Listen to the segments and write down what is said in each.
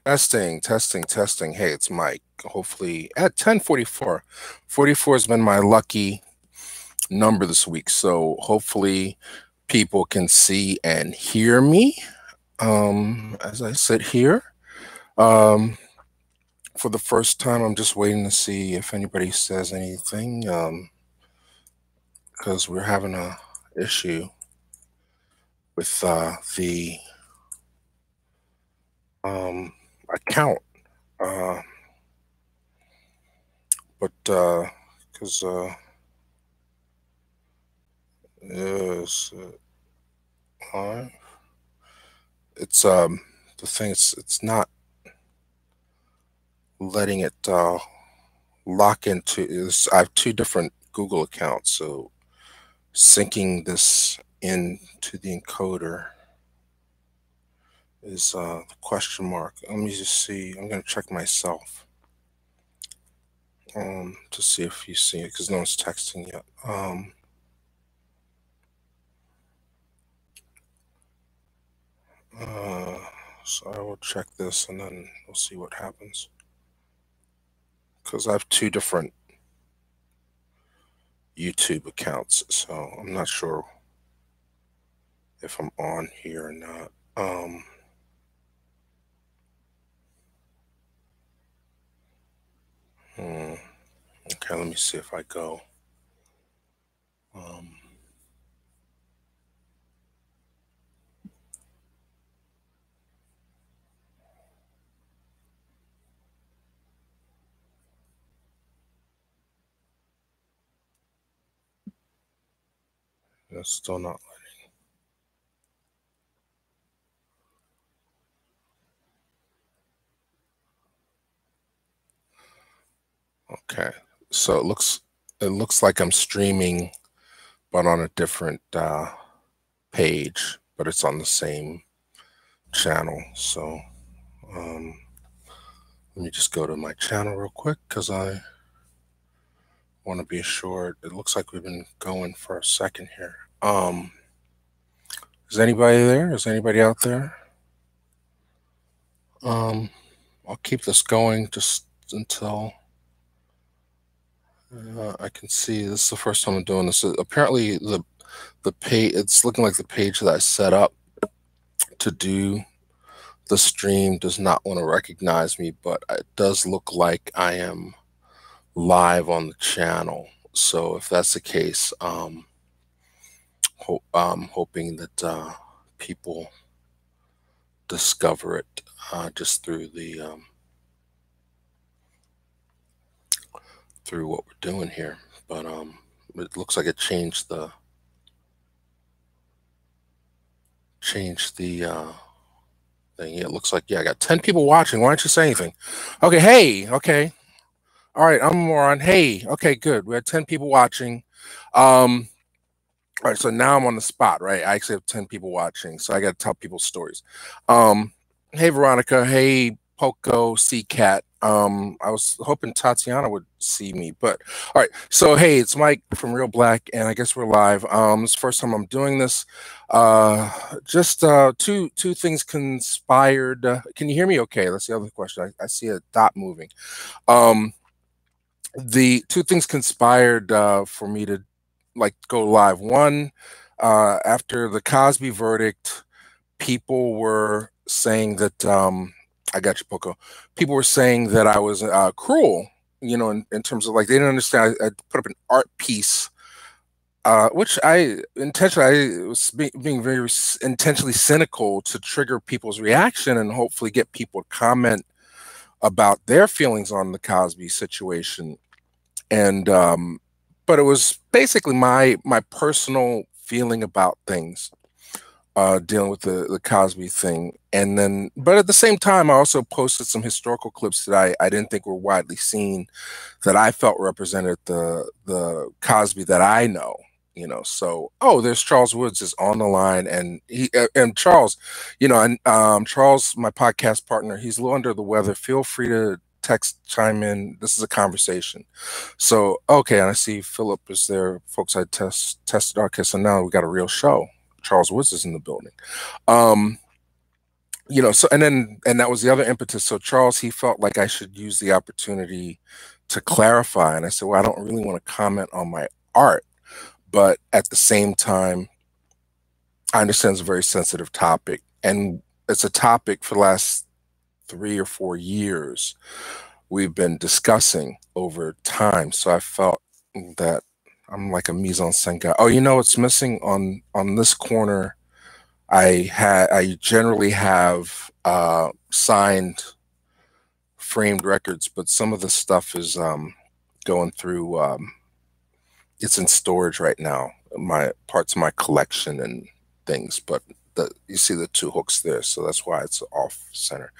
Testing, testing, testing. Hey, it's Mike. Hopefully at 10:44. 44 has been my lucky number this week. So hopefully people can see and hear me as I sit here. Um, for the first time, I'm just waiting to see if anybody says anything because we're having a issue with the um, account. Uh, but because yes, uh, it's the thing. It's not letting it lock into. I have two different Google accounts, so syncing this into the encoder is the question mark. Let me just see. I'm gonna check myself to see if you see it because no one's texting yet. Uh, so I will check this and then we'll see what happens because I have two different YouTube accounts, so I'm not sure if I'm on here or not. Okay, let me see if I go. Um, it's still not okay. So it looks like I'm streaming, but on a different page, but it's on the same channel. So let me just go to my channel real quick because I want to be assured. It looks like we've been going for a second here. Is anybody there? Is anybody out there? I'll keep this going just until I can see. This is the first time I'm doing this. Apparently, the page. It's looking like the page that I set up to do the stream does not want to recognize me, but it does look like I am live on the channel. So if that's the case, I'm hoping that people discover it just through the through what we're doing here. But it looks like it changed the thing. Yeah, it looks like I got 10 people watching. Why don't you say anything? Okay, hey, okay, all right, I'm a moron. Hey, okay, good. We had 10 people watching. Um, all right, so now I'm on the spot, right? I actually have 10 people watching, so I got to tell people stories. Um, hey, Veronica. Hey, Poco, C Cat. I was hoping Tatiana would see me, but all right. So, hey, it's Mike from Real Black, and I guess we're live. It's the first time I'm doing this. Uh, just two things conspired. Can you hear me? Okay, that's the other question. I see a dot moving. Um, the two things conspired for me to like go live. One, after the Cosby verdict, people were saying that I got you, Poco. People were saying that I was cruel. In terms of like they didn't understand. I put up an art piece, which I intentionally I was being very intentionally cynical to trigger people's reaction and hopefully get people to comment about their feelings on the Cosby situation. And but it was basically my personal feeling about things dealing with the Cosby thing. And then but at the same time I also posted some historical clips that I didn't think were widely seen that I felt represented the Cosby that I know. So there's Charles Woods is on the line, and Charles, and Charles, my podcast partner, he's a little under the weather. Feel free to text, chime in. This is a conversation. So okay, and I see Philip is there. Folks, I tested. Okay, so now we got a real show. Charles Woods is in the building. Um, So and that was the other impetus. So Charles, he felt like I should use the opportunity to clarify. And I said, well, I don't really want to comment on my art, but at the same time, I understand it's a very sensitive topic. And it's a topic for the last 3 or 4 years we've been discussing over time. So I felt that I'm like a mise en scène guy. Oh, what's missing on this corner? I generally have signed framed records, but some of the stuff is going through. It's in storage right now. My parts of my collection and things, but you see the two hooks there, so that's why it's off center.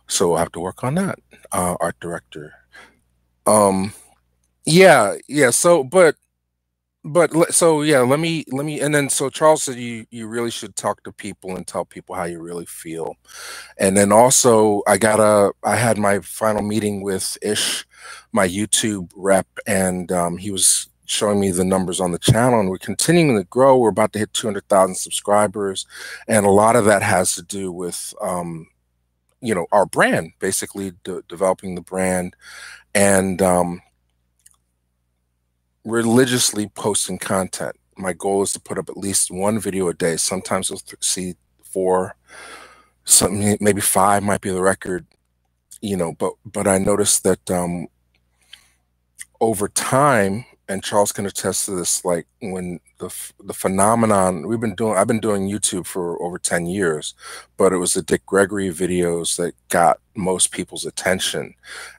So we'll have to work on that. Art director. Um, yeah, yeah. So yeah, let me and then so Charles said you really should talk to people and tell people how you really feel. And then also I had my final meeting with Ish, my YouTube rep, and he was showing me the numbers on the channel, and we're continuing to grow. We're about to hit 200,000 subscribers, and a lot of that has to do with our brand, basically developing the brand, and religiously posting content. My goal is to put up at least one video a day. Sometimes you'll see four, some maybe five might be the record, but I noticed that over time, and Charles can attest to this, like when the phenomenon I've been doing YouTube for over 10 years, but it was the Dick Gregory videos that got most people's attention.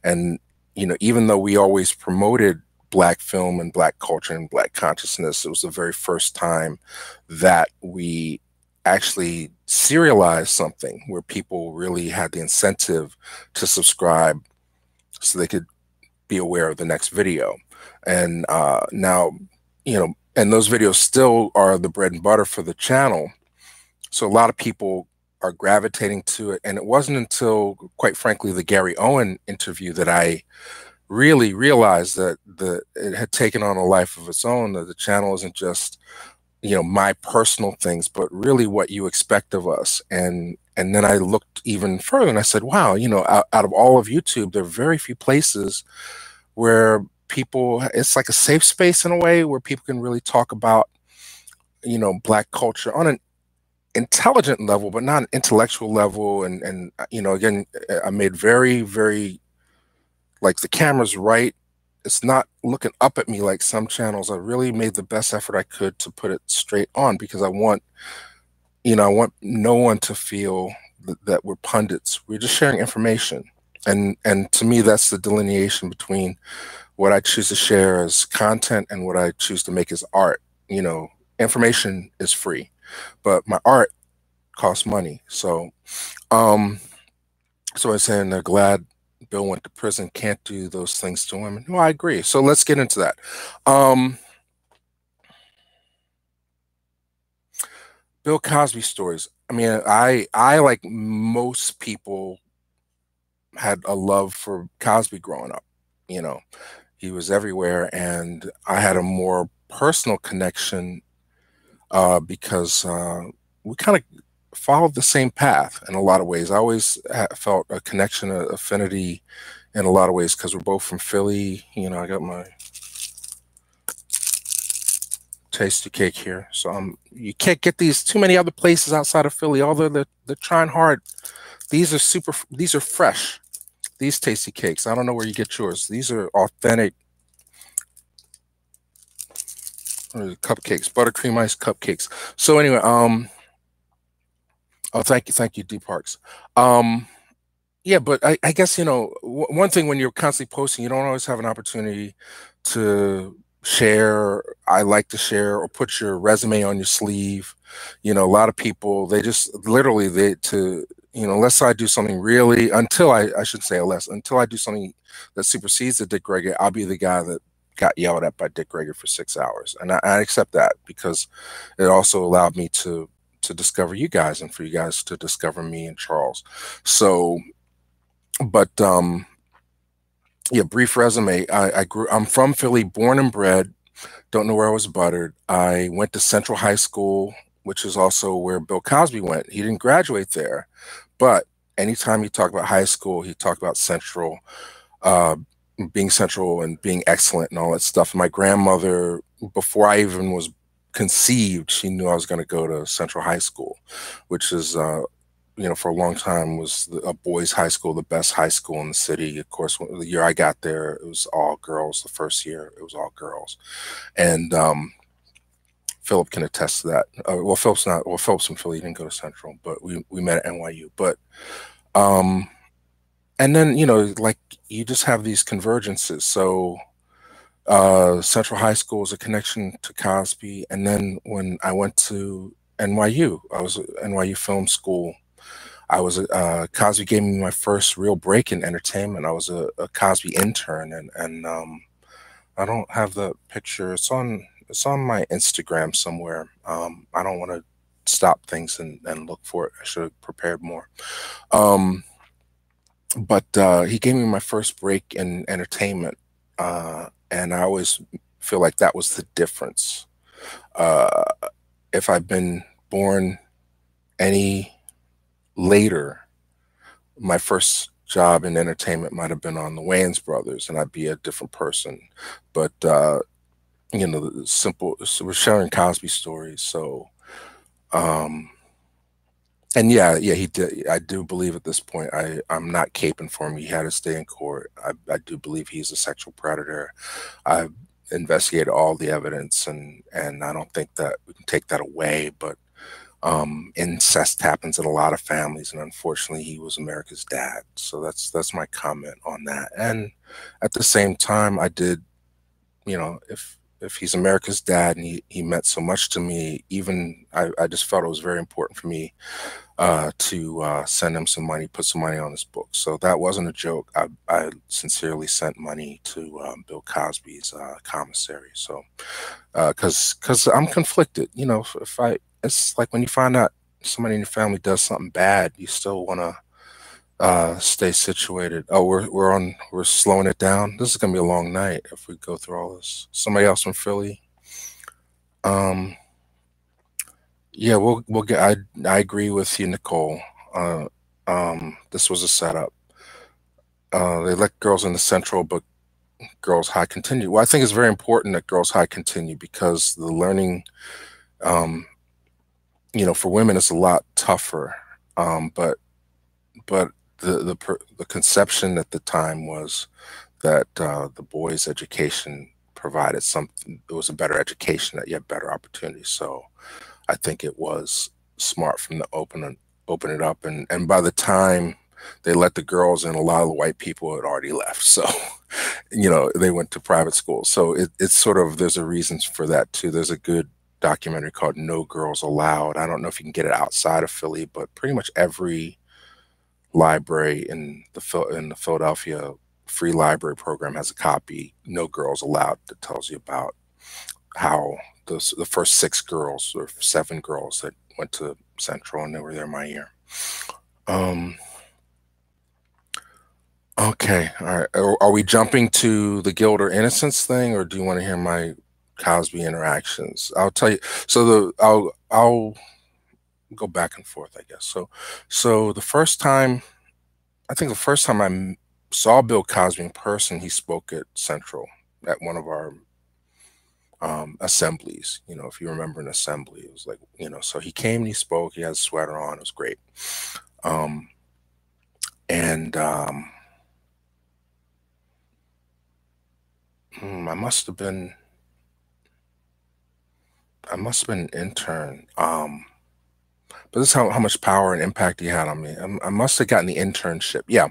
And even though we always promoted Black film and Black culture and Black consciousness, it was the very first time that we actually serialized something where people really had the incentive to subscribe so they could be aware of the next video. And now, and those videos still are the bread and butter for the channel. So a lot of people are gravitating to it. And it wasn't until, quite frankly, the Gary Owen interview that I really realized that it had taken on a life of its own, that the channel isn't just my personal things, but really what you expect of us. And then I looked even further and I said, wow, out of all of YouTube, there are very few places where it's like a safe space in a way where people can really talk about Black culture on an intelligent level, but not an intellectual level. And again, I made very, very, like, the camera's right. It's not looking up at me like some channels. I really made the best effort I could to put it straight on, because I want no one to feel that we're pundits. We're just sharing information. And to me, that's the delineation between what I choose to share as content and what I choose to make as art. Information is free, but my art costs money. So I'm saying they're glad Bill went to prison, can't do those things to women. No, I agree. So let's get into that. Bill Cosby stories. I mean, I like most people had a love for Cosby growing up. He was everywhere, and I had a more personal connection because we kind of followed the same path in a lot of ways. I always felt a connection, an affinity in a lot of ways, because we're both from Philly. I got my tasty cake here. So you can't get these too many other places outside of Philly, although they're trying hard. These are fresh. These tasty cakes. I don't know where you get yours. These are authentic cupcakes, buttercream ice cupcakes. So anyway, oh, thank you, D Parks. Yeah, but I guess one thing, when you're constantly posting, you don't always have an opportunity to share. I like to share or put your resume on your sleeve. A lot of people, they just literally unless I do something really, until I should say until I do something that supersedes the Dick Gregory, I'll be the guy that got yelled at by Dick Gregory for 6 hours. And I accept that, because it also allowed me to discover you guys, and for you guys to discover me and Charles. So, but yeah, brief resume. I'm from Philly, born and bred. Don't know where I was buttered. I went to Central High School, which is also where Bill Cosby went. He didn't graduate there, But anytime he talked about high school, he talked about Central, uh, being Central and being excellent and all that stuff. My grandmother, before I even was conceived, she knew I was going to go to Central High School, which is, for a long time was a boys' high school, the best high school in the city. Of course, the year I got there, it was all girls. The first year, it was all girls, and Philip can attest to that. Well, Philip's not. Well, Philip's from Philly. He didn't go to Central, but we met at NYU. But um, and then like you just have these convergences. So Central High School is a connection to Cosby, and then when I went to NYU, I was at NYU Film School. I was Cosby gave me my first real break in entertainment. I was a Cosby intern, and I don't have the picture. It's on my Instagram somewhere. I don't want to stop things and look for it. I should have prepared more. Um, but he gave me my first break in entertainment, and I always feel like that was the difference. Uh, if I'd been born any later, my first job in entertainment might have been on the Wayans Brothers, and I'd be a different person. But the simple, so we're sharing Cosby stories, so um, and yeah, he did. I do believe at this point, I'm not caping for him. He had to stay in court. I do believe he's a sexual predator. I've investigated all the evidence, and I don't think that we can take that away. But incest happens in a lot of families, and unfortunately, he was America's dad. So that's my comment on that. And at the same time, I did, if he's America's dad and he meant so much to me, even I just felt it was very important for me to send him some money, put some money on his book. So that wasn't a joke. I sincerely sent money to Bill Cosby's commissary. So because I'm conflicted, if it's like when you find out somebody in your family does something bad, you still want to stay situated. Oh, we're slowing it down. This is gonna be a long night if we go through all this. Somebody else from Philly. Um, yeah, we'll get. I agree with you, Nicole. Uh, this was a setup. They let girls in the Central, but girls high continue. Well, I think it's very important that girls high continue because the learning, um, for women is a lot tougher. But the conception at the time was that the boys' education provided something. It was a better education that you had better opportunities. So I think it was smart from the open it up, and by the time they let the girls in, a lot of the white people had already left. So they went to private schools. So it's sort of, there's a reason for that too. There's a good documentary called No Girls Allowed. I don't know if you can get it outside of Philly, but pretty much every library in the Philadelphia free library program has a copy, No Girls Allowed, that tells you about how the first 6 girls or 7 girls that went to Central, and they were there my year. Um, okay, all right. Are we jumping to the guilt or innocence thing, or do you want to hear my Cosby interactions? I'll tell you. So I'll go back and forth, I guess. So I think the first time I saw Bill Cosby in person, he spoke at Central at one of our assemblies. If you remember an assembly, it was like, so he came and he spoke. He had a sweater on. It was great. Um, and I must have been an intern. But this is how much power and impact he had on me. I must have gotten the internship. Yeah.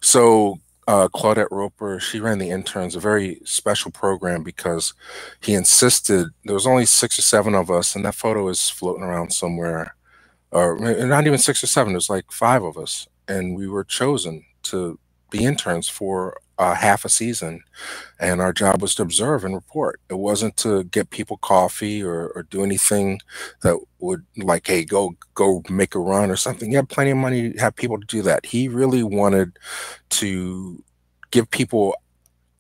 So Claudette Roper, she ran the interns, a very special program because he insisted there was only 6 or 7 of us, and that photo is floating around somewhere, or not even 6 or 7. There's like 5 of us, and we were chosen to be interns for half a season, and our job was to observe and report. It wasn't to get people coffee or do anything that would, like, hey, go make a run or something. He had plenty of money to have people to do that. He really wanted to give people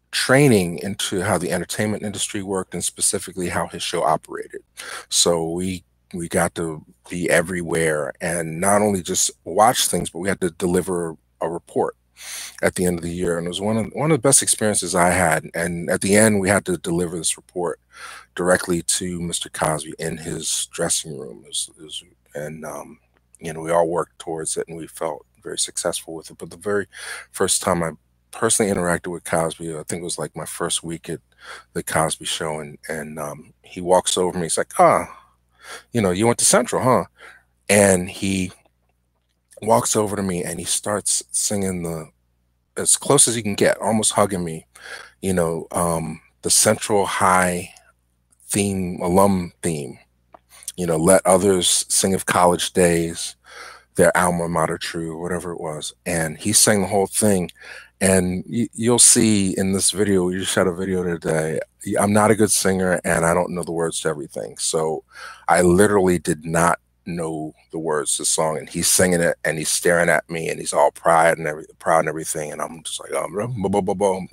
training into how the entertainment industry worked and specifically how his show operated. So we we got to be everywhere and not only just watch things, but we had to deliver a report at the end of the year, and it was one of the best experiences I had. And at the end, we had to deliver this report directly to Mr. Cosby in his dressing room. And we all worked towards it, and we felt very successful with it. But the very first time I personally interacted with Cosby, I think it was like my first week at the Cosby Show, and he walks over me. He's like, you went to Central, huh? And he walks over to me and he starts singing as close as he can get, almost hugging me, the Central High theme, alum theme, let others sing of college days, their alma mater true, whatever it was. And he sang the whole thing. And you'll see in this video, we just shot a video today. I'm not a good singer and I don't know the words to everything. So I literally did not know the words to the song, and he's singing it and he's staring at me and he's all proud and everything. And I'm just like,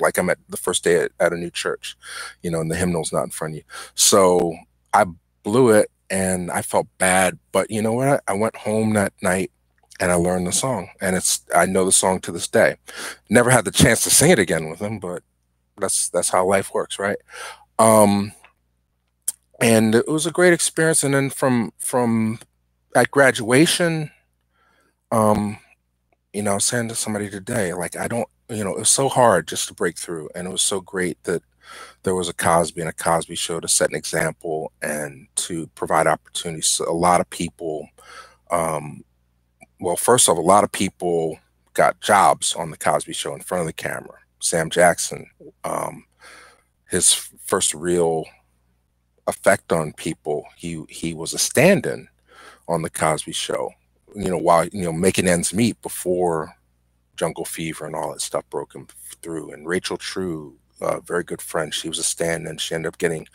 like I'm at the first day at a new church, and the hymnal's not in front of you. So I blew it and I felt bad. But you know what? I went home that night and I learned the song, and I know the song to this day. Never had the chance to sing it again with him, but that's how life works, right? And it was a great experience. And then from at graduation, I was saying to somebody today, like, I don't, it was so hard just to break through. And it was so great that there was a Cosby and a Cosby Show to set an example and to provide opportunities. So a lot of people, well, first off, a lot of people got jobs on the Cosby Show in front of the camera. Sam Jackson, his first real effect on people, he was a stand-in on the Cosby Show, while making ends meet before Jungle Fever and all that stuff broke him through. And Rachel True, a very good friend, she was a stand-in. She ended up getting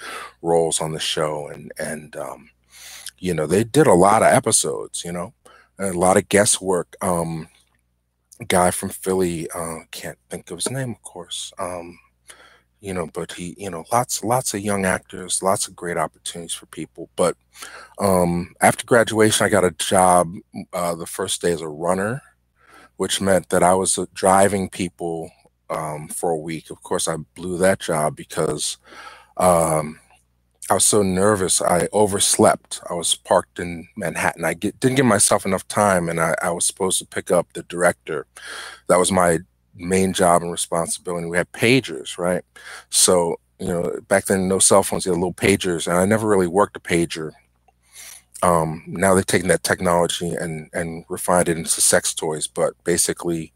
roles on the show, and they did a lot of episodes, and a lot of guest work. A guy from Philly, can't think of his name, of course. But he, lots of young actors, lots of great opportunities for people. But after graduation, I got a job the first day as a runner, which meant that I was driving people for a week. Of course, I blew that job because I was so nervous. I overslept. I was parked in Manhattan. I didn't give myself enough time, and I was supposed to pick up the director. That was my main job and responsibility. We had pagers, right? So, back then, no cell phones, you had little pagers, and I never really worked a pager. Now they've taken that technology and refined it into sex toys, but basically,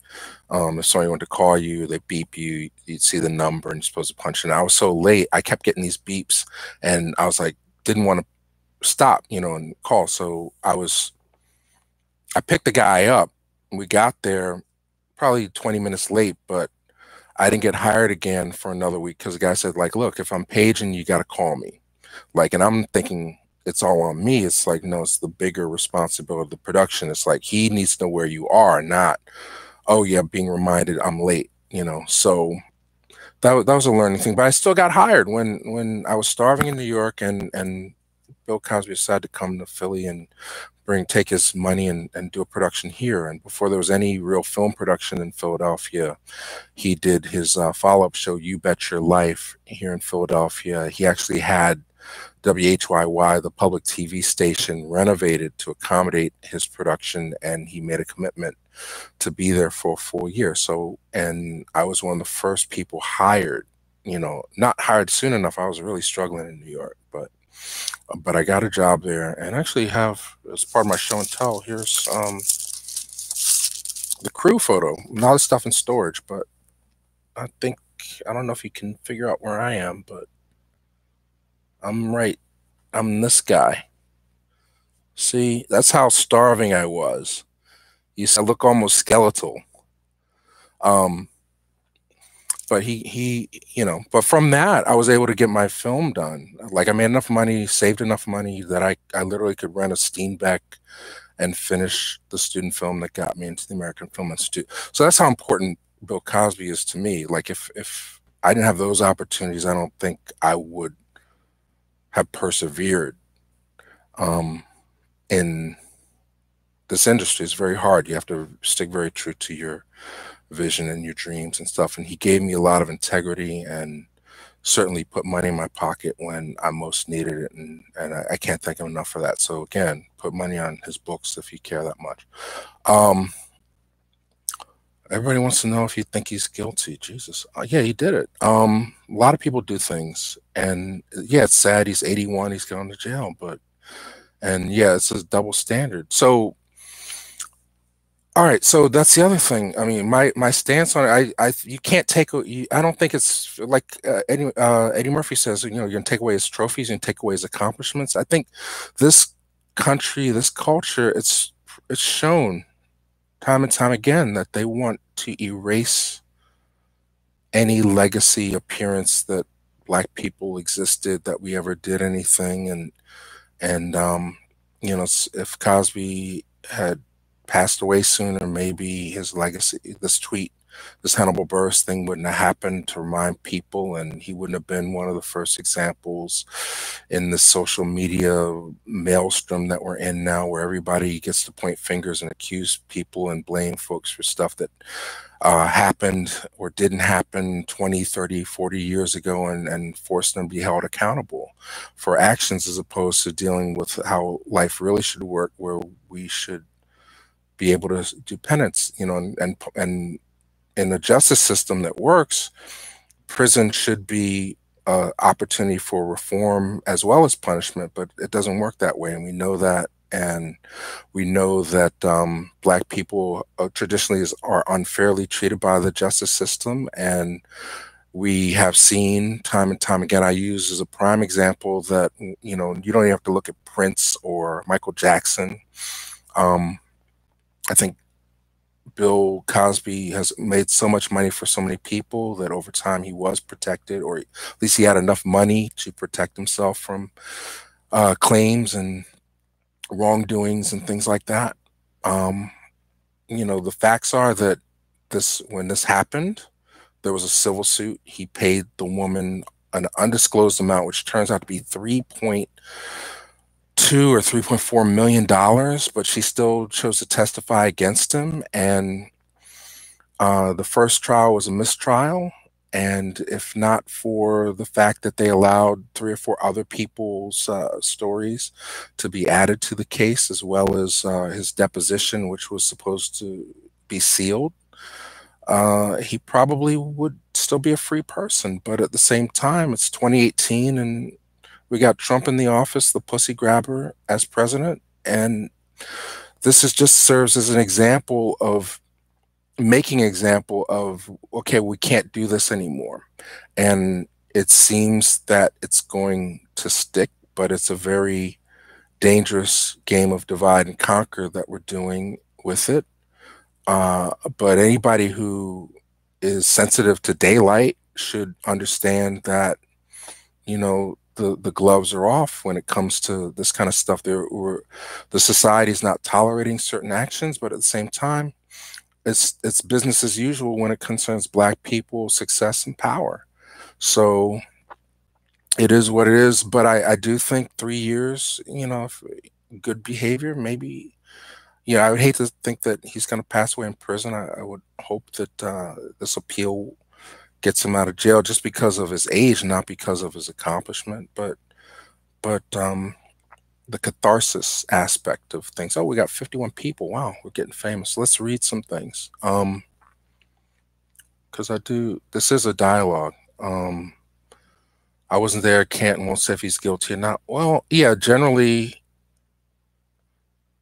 if somebody wanted to call you, they beep you, you'd see the number and you're supposed to punch it. And I was so late, I kept getting these beeps, and I was like, didn't want to stop, and call. So I picked the guy up, and we got there probably 20 minutes late, but I didn't get hired again for another week because the guy said, like, look, if I'm paging, you got to call me. Like, and I'm thinking it's all on me. It's like, no, it's the bigger responsibility of the production. It's like, he needs to know where you are, not, oh yeah, being reminded I'm late, So that was a learning thing. But I still got hired when I was starving in New York, and Bill Cosby decided to come to Philly and take his money and do a production here. And before there was any real film production in Philadelphia, he did his follow-up show, You Bet Your Life, here in Philadelphia. He actually had WHYY, the public TV station, renovated to accommodate his production, and he made a commitment to be there for a full year. So, and I was one of the first people hired, not hired soon enough. I was really struggling in New York, but I got a job there, and actually have, as part of my show and tell, here's the crew photo. A lot of stuff in storage, but I don't know if you can figure out where I am, but I'm this guy. See, that's how starving I was. You see, I look almost skeletal. But but from that, I was able to get my film done. Like, I made enough money, saved enough money that I literally could rent a Steenbeck and finish the student film that got me into the American Film Institute. So that's how important Bill Cosby is to me. Like, if I didn't have those opportunities, I don't think I would have persevered. in this industry. It's very hard. You have to stick very true to your vision and your dreams and stuff. And he gave me a lot of integrity and certainly put money in my pocket when I most needed it. And I can't thank him enough for that. So again, put money on his books if you care that much. Um, Everybody wants to know if you think he's guilty. Jesus. Yeah, he did it. A lot of people do things. And yeah, it's sad he's 81, he's going to jail, but and yeah, it's a double standard. So all right, so that's the other thing. I mean, my stance on it, you can't take. I don't think it's like Eddie Murphy says. You know, you're gonna take away his trophies and take away his accomplishments. I think this country, this culture, it's shown time and time again that they want to erase any legacy appearance that Black people existed, that we ever did anything, and you know, if Cosby had passed away sooner, maybe his legacy, this tweet, this Hannibal Buress thing wouldn't have happened to remind people, and he wouldn't have been one of the first examples in the social media maelstrom that we're in now, where everybody gets to point fingers and accuse people and blame folks for stuff that happened or didn't happen 20, 30, 40 years ago, and force them to be held accountable for actions, as opposed to dealing with how life really should work, where we should be able to do penance, you know, and in a justice system that works, prison should be an opportunity for reform as well as punishment, but it doesn't work that way, and we know that. And we know that Black people traditionally are unfairly treated by the justice system, and we have seen time and time again. I use as a prime example that, you know, you don't even have to look at Prince or Michael Jackson. I think Bill Cosby has made so much money for so many people that over time he was protected, or at least he had enough money to protect himself from claims and wrongdoings and things like that. Um, you know, the facts are that when this happened, there was a civil suit. He paid the woman an undisclosed amount, which turns out to be 3.2 or $3.4 million, but she still chose to testify against him. And the first trial was a mistrial. And if not for the fact that they allowed 3 or 4 other people's stories to be added to the case, as well as his deposition, which was supposed to be sealed, he probably would still be a free person. But at the same time, it's 2018, and we got Trump in the office, the pussy grabber, as president. And this is just serves as an example of making an example of, okay, we can't do this anymore. And it seems that it's going to stick, but it's a very dangerous game of divide and conquer that we're doing with it. But anybody who is sensitive to daylight should understand that, you know, the gloves are off when it comes to this kind of stuff. The society is not tolerating certain actions, but at the same time, it's business as usual when it concerns Black people, success, and power. So it is what it is. But I do think 3 years, you know, if good behavior, maybe. Yeah, I would hate to think that he's going to pass away in prison. I would hope that this appeal gets him out of jail just because of his age, not because of his accomplishment. But the catharsis aspect of things. Oh, we got 51 people. Wow, we're getting famous. Let's read some things. Because this is a dialogue. I wasn't there, can't and won't say if he's guilty or not. Well, yeah, generally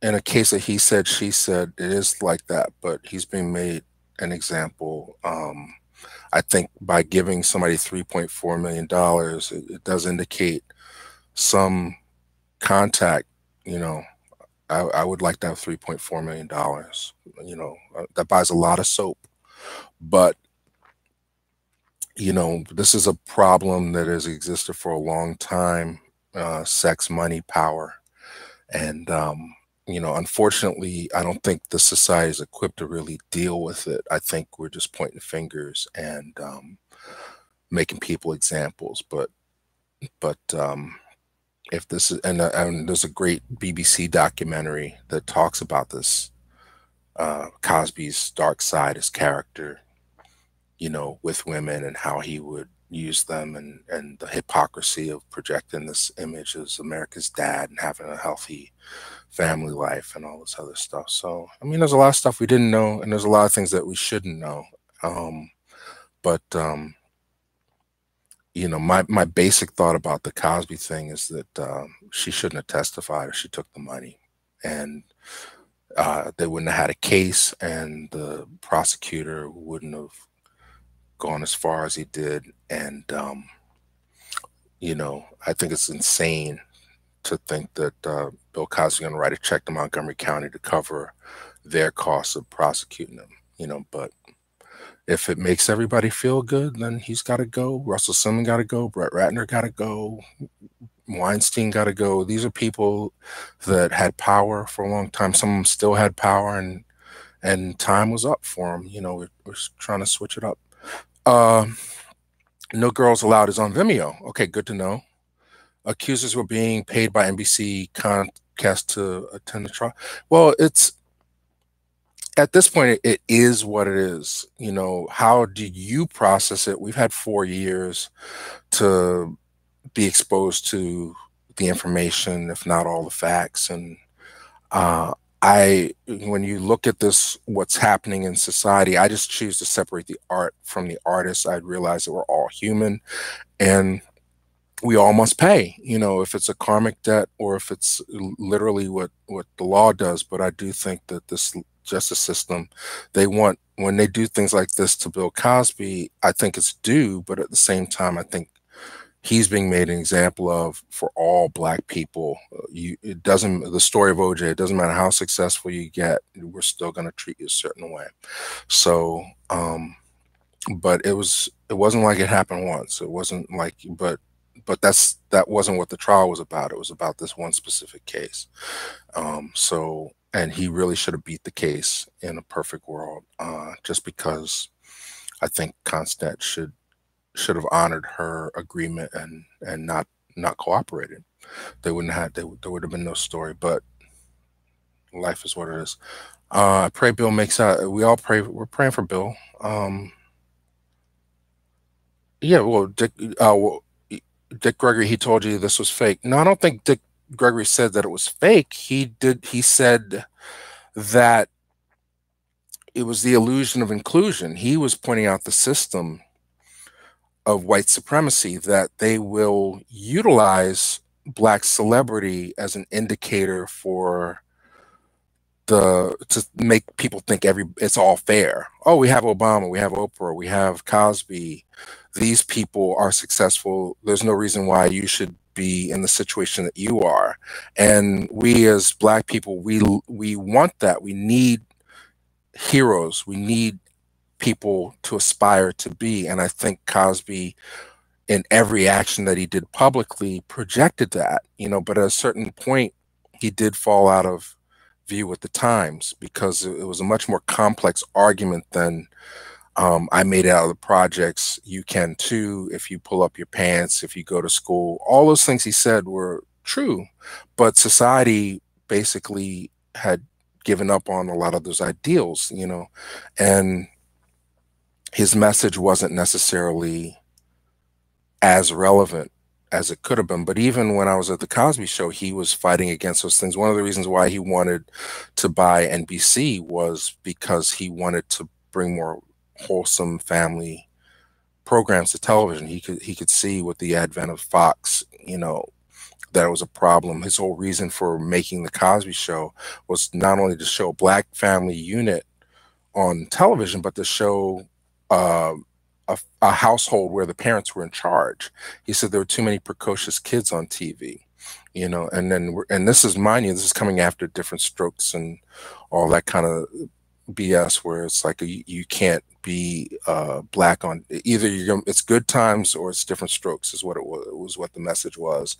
in a case of he said, she said, it is like that, but he's being made an example. I think by giving somebody $3.4 million, it does indicate some contact. You know, I would like to have $3.4 million. You know, that buys a lot of soap. But, you know, this is a problem that has existed for a long time, sex, money, power. And, you know, unfortunately, I don't think the society is equipped to really deal with it. I think we're just pointing fingers and making people examples. But If this is, and there's a great BBC documentary that talks about this, Cosby's dark side, his character, with women and how he would use them, and the hypocrisy of projecting this image as America's dad and having a healthy family life and all this other stuff. So, I mean, there's a lot of stuff we didn't know, and there's a lot of things that we shouldn't know. Um, but my basic thought about the Cosby thing is that she shouldn't have testified if she took the money, and they wouldn't have had a case, and the prosecutor wouldn't have gone as far as he did. And I think it's insane to think that Bill Cosby going to write a check to Montgomery County to cover their costs of prosecuting him. But if it makes everybody feel good, then he's got to go. Russell Simmons got to go. Brett Ratner got to go. Weinstein got to go. These are people that had power for a long time. Some of them still had power, and time was up for them. We're trying to switch it up. No Girls Allowed is on Vimeo. Okay, good to know. Accusers were being paid by NBC Comcast to attend the trial. Well, it's at this point, it is what it is. How do you process it? We've had 4 years to be exposed to the information, if not all the facts. And when you look at this, what's happening in society, I just choose to separate the art from the artist. I realize that we're all human, and we all must pay, if it's a karmic debt or if it's literally what the law does. But I do think that this justice system, when they do things like this to Bill Cosby, I think it's due. But at the same time, I think he's being made an example of for all Black people. The story of OJ, it doesn't matter how successful you get, we're still going to treat you a certain way. So, but it wasn't like it happened once. It wasn't like, but that wasn't what the trial was about. It was about this one specific case. And he really should have beat the case in a perfect world, just because I think Constant should have honored her agreement and not cooperated. There would have been no story. But life is what it is. I pray Bill makes out. We all pray. We're praying for Bill. Yeah. Well, Dick Gregory, he told you this was fake. No, I don't think Dick Gregory said that it was fake. He said that it was the illusion of inclusion. He was pointing out the system of white supremacy, that they will utilize Black celebrity as an indicator to make people think it's all fair. Oh, we have Obama, we have Oprah, we have Cosby. These people are successful. There's no reason why you should be in the situation that you are. And we as Black people, we want that. We need heroes. We need people to aspire to be. And I think Cosby, in every action that he did publicly, projected that, but at a certain point, he did fall out of view with the times, because it was a much more complex argument than I made it out of the projects. You can too, if you pull up your pants, if you go to school. All those things he said were true, but society basically had given up on a lot of those ideals, and his message wasn't necessarily as relevant as it could have been. But even when I was at the Cosby Show, he was fighting against those things. One of the reasons why he wanted to buy NBC was because he wanted to bring more wholesome family programs to television. He could see with the advent of Fox, that it was a problem. His whole reason for making the Cosby Show was not only to show a Black family unit on television, but to show a household where the parents were in charge. He said there were too many precocious kids on TV, and this is, mind you, this is coming after Different Strokes and all that kind of BS, where it's like you can't be Black on either. It's Good Times or it's Different Strokes is what it was. It was what the message was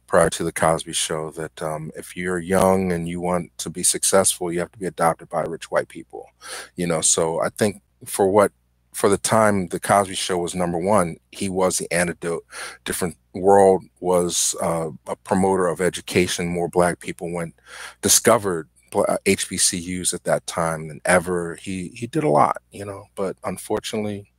prior to the Cosby Show, that if you're young and you want to be successful, you have to be adopted by rich white people. So I think for the time the Cosby Show was #1, he was the antidote. Different World was a promoter of education. More black people went discovered HBCUs at that time than ever. He did a lot, but unfortunately,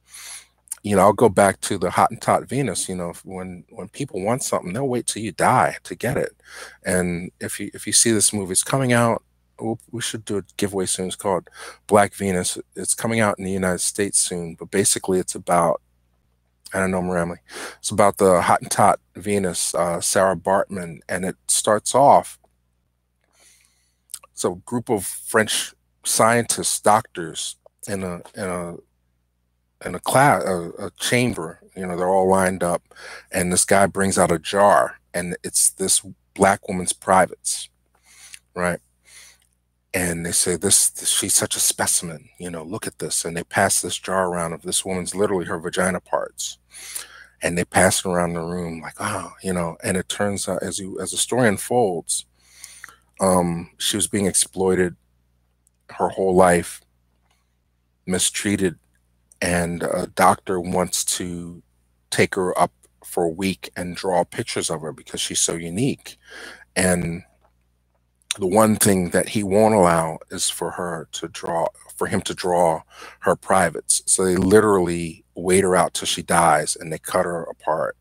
I'll go back to the Hottentot Venus. When people want something, they'll wait till you die to get it. And if you see this movie, it's coming out. We should do a giveaway soon. It's called Black Venus. It's coming out in the United States soon. But basically, it's about, I don't know, I'm rambling. It's about the Hottentot Venus, Sarah Bartman, and it starts off. It's a group of French scientists, doctors, in a class, a chamber. They're all lined up, and this guy brings out a jar, and it's this black woman's privates, right? And they say, this she's such a specimen, look at this. And they pass this jar around of this woman's, literally her vagina parts, and they pass it around the room like, oh, and it turns out, as the story unfolds, she was being exploited her whole life, mistreated, and a doctor wants to take her up for a week and draw pictures of her because she's so unique. And the one thing that he won't allow is for him to draw her privates. So they literally wait her out till she dies, and they cut her apart,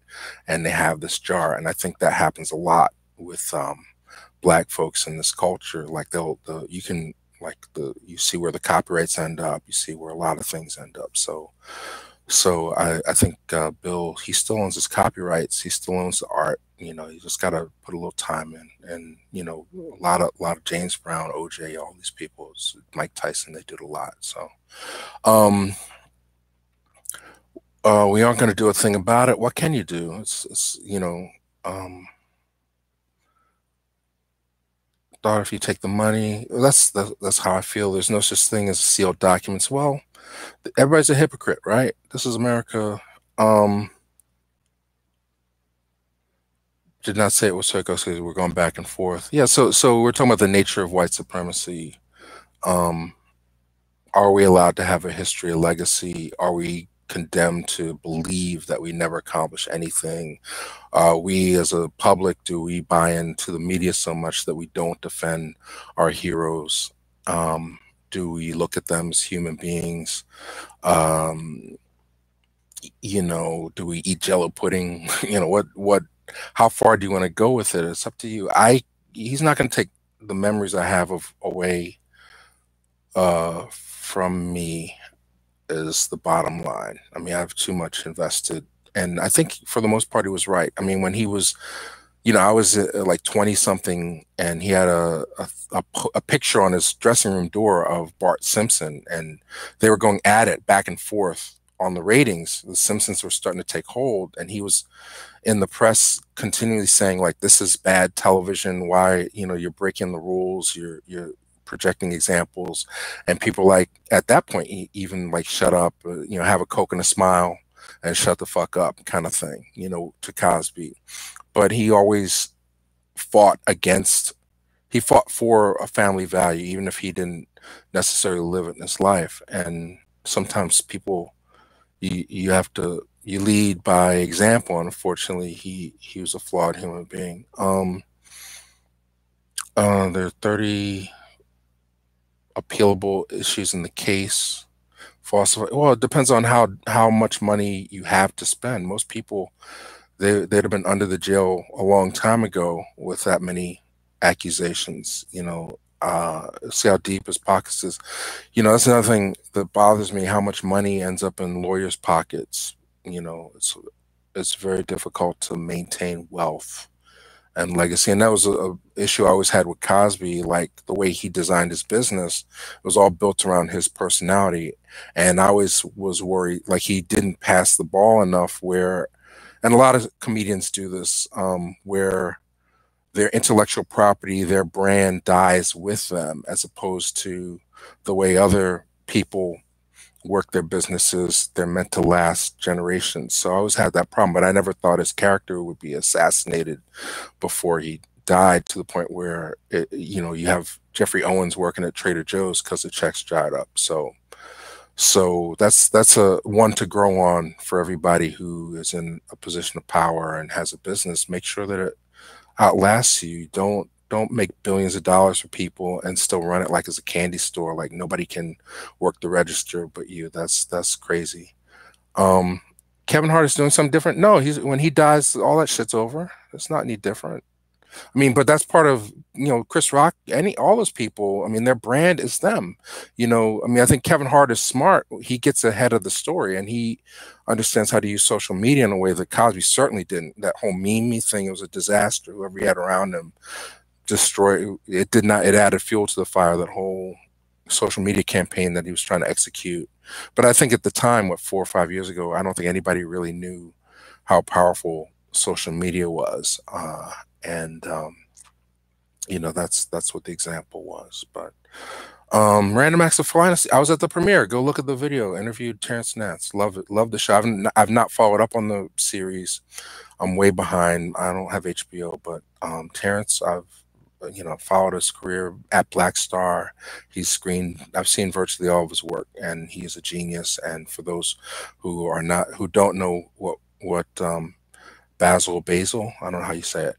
and they have this jar. And I think that happens a lot with black folks in this culture. Like you see where the copyrights end up, you see where a lot of things end up. So I think Bill, he still owns his copyrights, he still owns the art. You just got to put a little time in, and a lot of James Brown, OJ, all these people, Mike Tyson, they did a lot. So we aren't going to do a thing about it. What can you do? Thought if you take the money, that's how I feel. There's no such thing as sealed documents. Well, everybody's a hypocrite, right? This is America. Did not say it was circus because we're going back and forth. Yeah, so we're talking about the nature of white supremacy. Are we allowed to have a history, a legacy? Are we condemned to believe that we never accomplish anything? We as a public, do we buy into the media so much that we don't defend our heroes? Do we look at them as human beings? Do we eat Jello pudding? How far do you want to go with it? It's up to you. He's not going to take the memories I have away from me, is the bottom line. I mean, I have too much invested, and I think for the most part he was right. I mean, when he was, I was like 20 something, and he had a picture on his dressing room door of Bart Simpson, and they were going at it back and forth on the ratings. The Simpsons were starting to take hold, and he was in the press continually saying, like, this is bad television. Why, you're breaking the rules. You're projecting examples. And people, like, at that point, even like, shut up, have a Coke and a smile and shut the fuck up kind of thing, to Cosby. But he always fought for a family value, even if he didn't necessarily live it in his life. And sometimes people, you lead by example. And unfortunately, he was a flawed human being. There are 30 appealable issues in the case. Falsified. Well, it depends on how much money you have to spend. Most people, they'd have been under the jail a long time ago with that many accusations. See how deep his pockets is. That's another thing that bothers me, how much money ends up in lawyers' pockets. It's very difficult to maintain wealth and legacy. And that was a issue I always had with Cosby. Like, the way he designed his business, it was all built around his personality. And I always was worried, like, he didn't pass the ball enough, and a lot of comedians do this, where their intellectual property, their brand dies with them, as opposed to the way other people work their businesses. They're meant to last generations. So I always had that problem, but I never thought his character would be assassinated before he died, to the point where you have Jeffrey Owens working at Trader Joe's because the checks dried up. So So that's a one to grow on for everybody who is in a position of power and has a business. Make sure that it outlasts you. Don't make billions of dollars for people and still run it like it's a candy store, like nobody can work the register but you. That's crazy. Um, Kevin Hart is doing something different. No, he's when he dies, all that shit's over. It's not any different. I mean, but that's part of, Chris Rock, any all those people. I mean, their brand is them. I mean, I think Kevin Hart is smart. He gets ahead of the story and he understands how to use social media in a way that Cosby certainly didn't. That whole meme thing, it was a disaster. Whoever he had around him destroyed it. Did not. It added fuel to the fire. That whole social media campaign that he was trying to execute. But I think at the time, what, 4 or 5 years ago, I don't think anybody really knew how powerful social media was. And that's what the example was. But Random Acts of Finance, I was at the premiere. Go look at the video. Interviewed Terrence Nance. Love it. Love the show. I've not followed up on the series. I'm way behind. I don't have HBO, but Terrence, I've followed his career at Black Star. He's screened. I've seen virtually all of his work, and he is a genius. And for those who don't know what Basil, I don't know how you say it,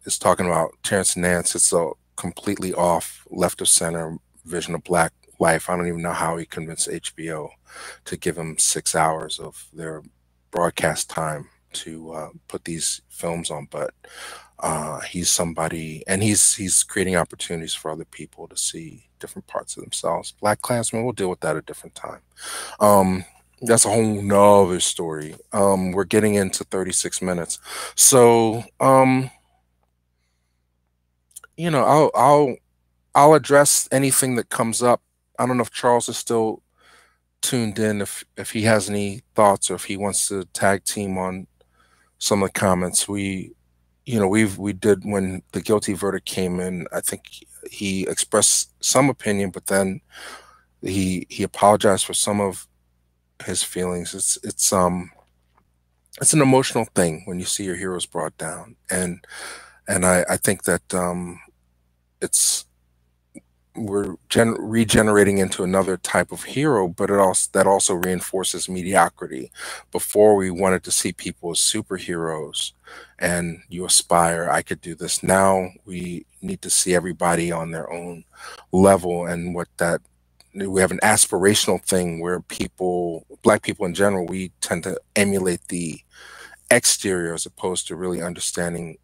is talking about Terrence Nance. It's a completely off, left of center vision of Black life. I don't even know how he convinced HBO to give him 6 hours of their broadcast time to put these films on. But he's somebody, and he's creating opportunities for other people to see different parts of themselves. Black Klansman, we'll deal with that at a different time. Um, that's a whole nother story. We're getting into 36 minutes. So, I'll address anything that comes up. I don't know if Charles is still tuned in, if he has any thoughts or if he wants to tag team on some of the comments. We did when the guilty verdict came in. I think he expressed some opinion, but then he apologized for some of his feelings. It's an emotional thing when you see your heroes brought down, and I think that it's we're regenerating into another type of hero, but that also reinforces mediocrity. Before, we wanted to see people as superheroes, and you aspire, I could do this. Now we need to see everybody on their own level, and we have an aspirational thing where Black people in general, we tend to emulate the exterior as opposed to really understanding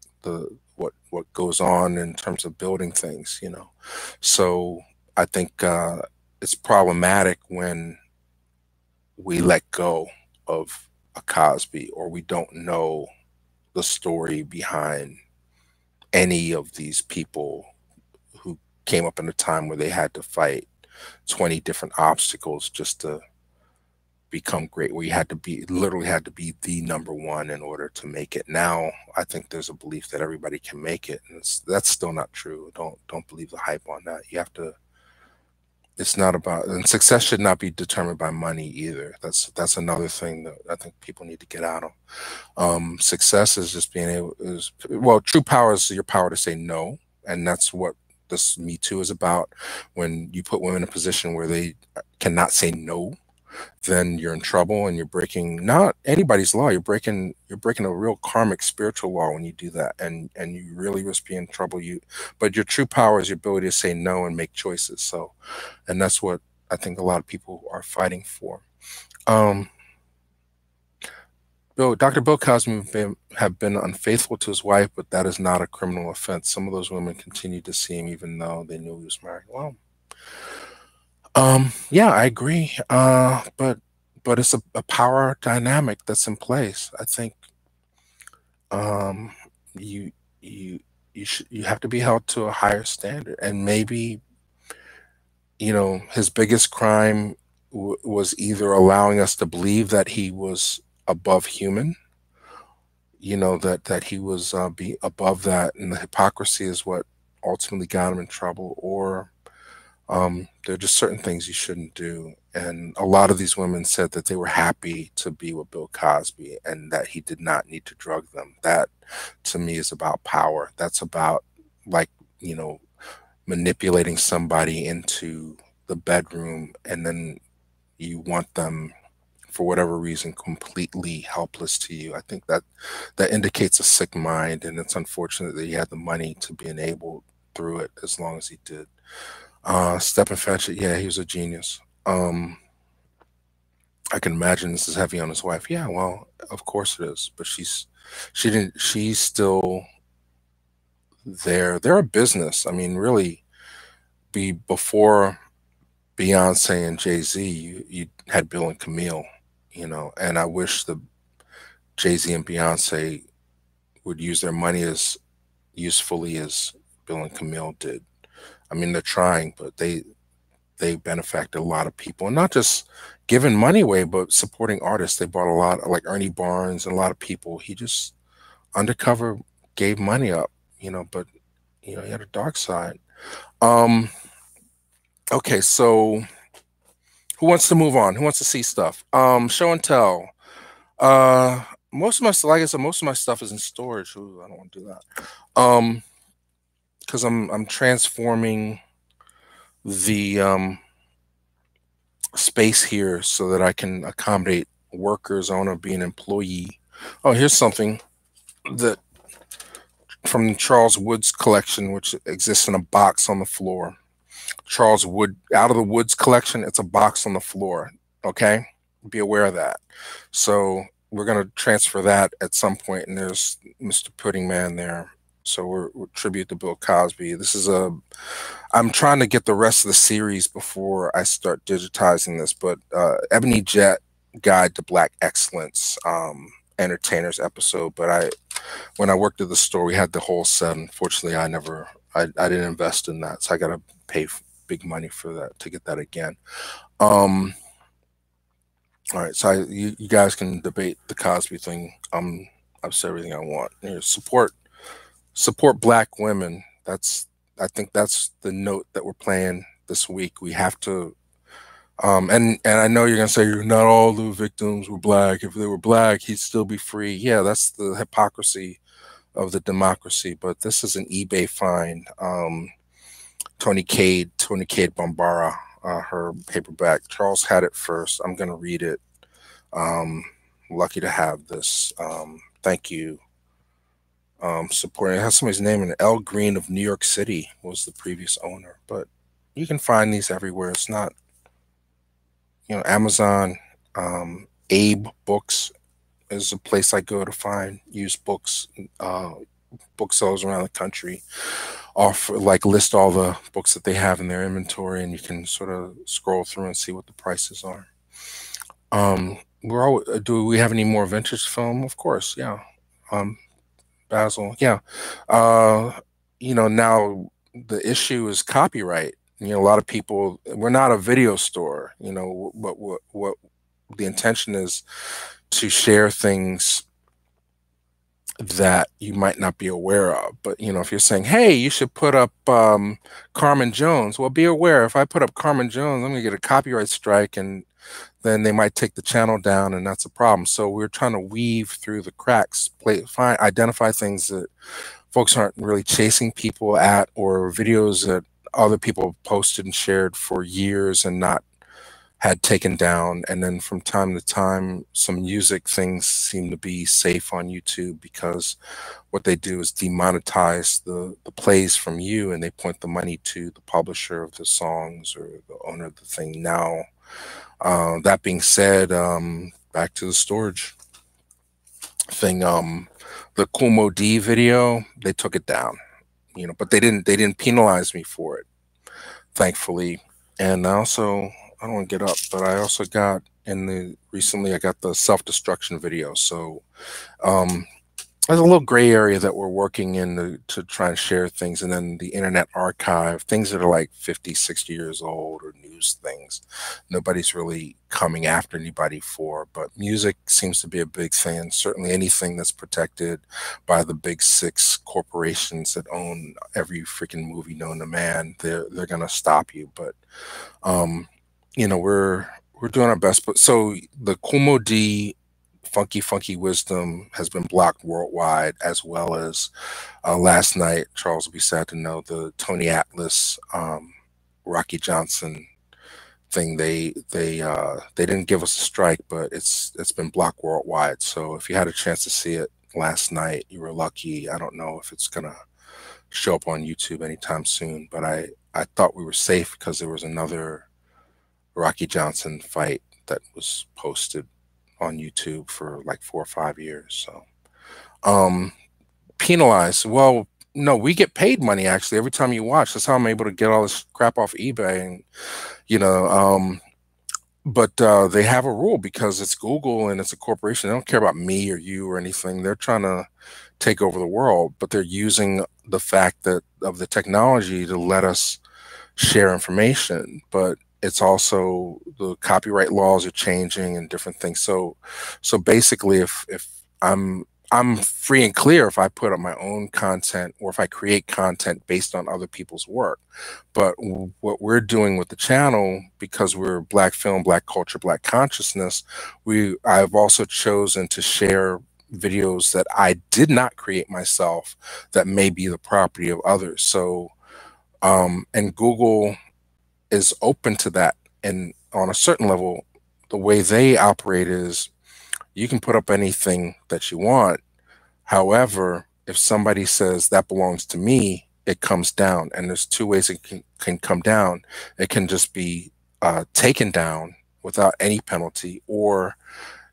what goes on in terms of building things. So I think it's problematic when we let go of a Cosby, or we don't know the story behind any of these people who came up in a time where they had to fight 20 different obstacles just to become great, where you literally had to be the number one in order to make it. Now I think there's a belief that everybody can make it, and that's still not true. Don't believe the hype on that. You have to It's not about, and success should not be determined by money either. That's another thing that I think people need to get out of. Success is just being able is well, true power is your power to say no, and that's what this Me Too is about. When you put women in a position where they cannot say no, then you're in trouble, and you're breaking not anybody's law. You're breaking a real karmic spiritual law when you do that, and you really risk being in trouble. But your true power is your ability to say no and make choices. So, and that's what I think a lot of people are fighting for. Um, Dr. Bill Cosby have been unfaithful to his wife, but that is not a criminal offense. Some of those women continued to see him even though they knew he was married. Well, yeah, I agree. But it's a power dynamic that's in place. I think um, you you you have to be held to a higher standard, and maybe his biggest crime was either allowing us to believe that he was above human, that he was be above that, and the hypocrisy is what ultimately got him in trouble, or there are just certain things you shouldn't do. And a lot of these women said that they were happy to be with Bill Cosby and that he did not need to drug them. That, to me, is about power. That's about, like, you know, manipulating somebody into the bedroom and then you want them for whatever reason completely helpless to you. I think that that indicates a sick mind, and it's unfortunate that he had the money to be enabled through it as long as he did. Stephen Fetchit, yeah, he was a genius. I can imagine this is heavy on his wife. Yeah, well, of course it is. But she didn't. She's still there. They're a business. I mean, really, be before Beyonce and Jay Z, you had Bill and Camille. And I wish the Jay Z and Beyonce would use their money as usefully as Bill and Camille did. I mean, they're trying, but they benefacted a lot of people, and not just giving money away, but supporting artists. They bought a lot, like Ernie Barnes and a lot of people. He just undercover gave money up, but he had a dark side. Um, okay, so who wants to move on? Who wants to see stuff? Show and tell. Most of my like I said, most of my stuff is in storage. Ooh, I don't want to do that. Because I'm transforming the space here so that I can accommodate workers. I want to be an employee. Oh, here's something that from Charles Wood's collection, which exists in a box on the floor. Charles Wood, out of the Woods collection, it's a box on the floor. Okay, be aware of that. So we're gonna transfer that at some point, and there's Mr. Pudding Man there. So we're tribute to Bill Cosby. This is a. I'm trying to get the rest of the series before I start digitizing this, but Ebony Jet Guide to Black Excellence, entertainers episode. But when I worked at the store, we had the whole set. Unfortunately, I didn't invest in that, so I got to pay big money for that to get that again. All right, so you guys can debate the Cosby thing. I've said everything I want. Support black women. I think that's the note that we're playing this week. We have to. And I know you're gonna say not all the victims were black. If they were black, he'd still be free. Yeah, that's the hypocrisy of the democracy. But this is an eBay find. Tony Cade Bombara, her paperback. Charles had it first. I'm gonna read it. Lucky to have this. Thank you. Supporting. It has somebody's name in it. L. Green of New York City was the previous owner. But you can find these everywhere. It's not, Amazon. Abe Books is a place I go to find used books. Booksellers around the country offer list all the books that they have in their inventory, and you can sort of scroll through and see what the prices are. Do we have any more vintage film? Of course, yeah. Um, Basil, yeah. Uh, now the issue is copyright. A lot of people. We're not a video store. What the intention is to share things that you might not be aware of. But if you're saying, hey, you should put up Carmen Jones, well, be aware, if I put up Carmen Jones, I'm gonna get a copyright strike, and then they might take the channel down, and that's a problem. So we're trying to weave through the cracks, identify things that folks aren't really chasing people at, or videos that other people have posted and shared for years and not had taken down. And then from time to time, some music things seem to be safe on YouTube, because what they do is demonetize the plays from you, and they point the money to the publisher of the songs or the owner of the thing. Now, that being said, back to the storage thing. The Kumo D video, they took it down, but they didn't penalize me for it, thankfully. And also, I don't want to get up, but I also got recently I got the self-destruction video. So there's a little gray area that we're working in to try and share things. And then the Internet Archive, things that are like 50, 60 years old, or news things. Nobody's really coming after anybody for, but music seems to be a big thing. Certainly anything that's protected by the big six corporations that own every freaking movie known to man, they're gonna stop you. But we're doing our best. But so the Kumo D Funky Wisdom has been blocked worldwide, as well as last night, Charles will be sad to know, the Tony Atlas, Rocky Johnson thing. They didn't give us a strike, but it's been blocked worldwide. So if you had a chance to see it last night, you were lucky. I don't know if it's gonna show up on YouTube anytime soon, but I thought we were safe because there was another Rocky Johnson fight that was posted on YouTube for like 4 or 5 years. So um penalized. Well, no, we get paid money actually every time you watch. That's how I'm able to get all this crap off eBay. And you know, but they have a rule because it's Google and it's a corporation. They don't care about me or you or anything. They're trying to take over the world, but they're using the fact that of the technology to let us share information. But it's also the copyright laws are changing and different things. So basically, if I'm I'm free and clear if I put up my own content or if I create content based on other people's work. But what we're doing with the channel, because we're Black film, Black culture, Black consciousness, I've also chosen to share videos that I did not create myself that may be the property of others. So and Google is open to that. And on a certain level, the way they operate is you can put up anything that you want. However, if somebody says that belongs to me, it comes down. And there's two ways it can come down. It can just be taken down without any penalty, or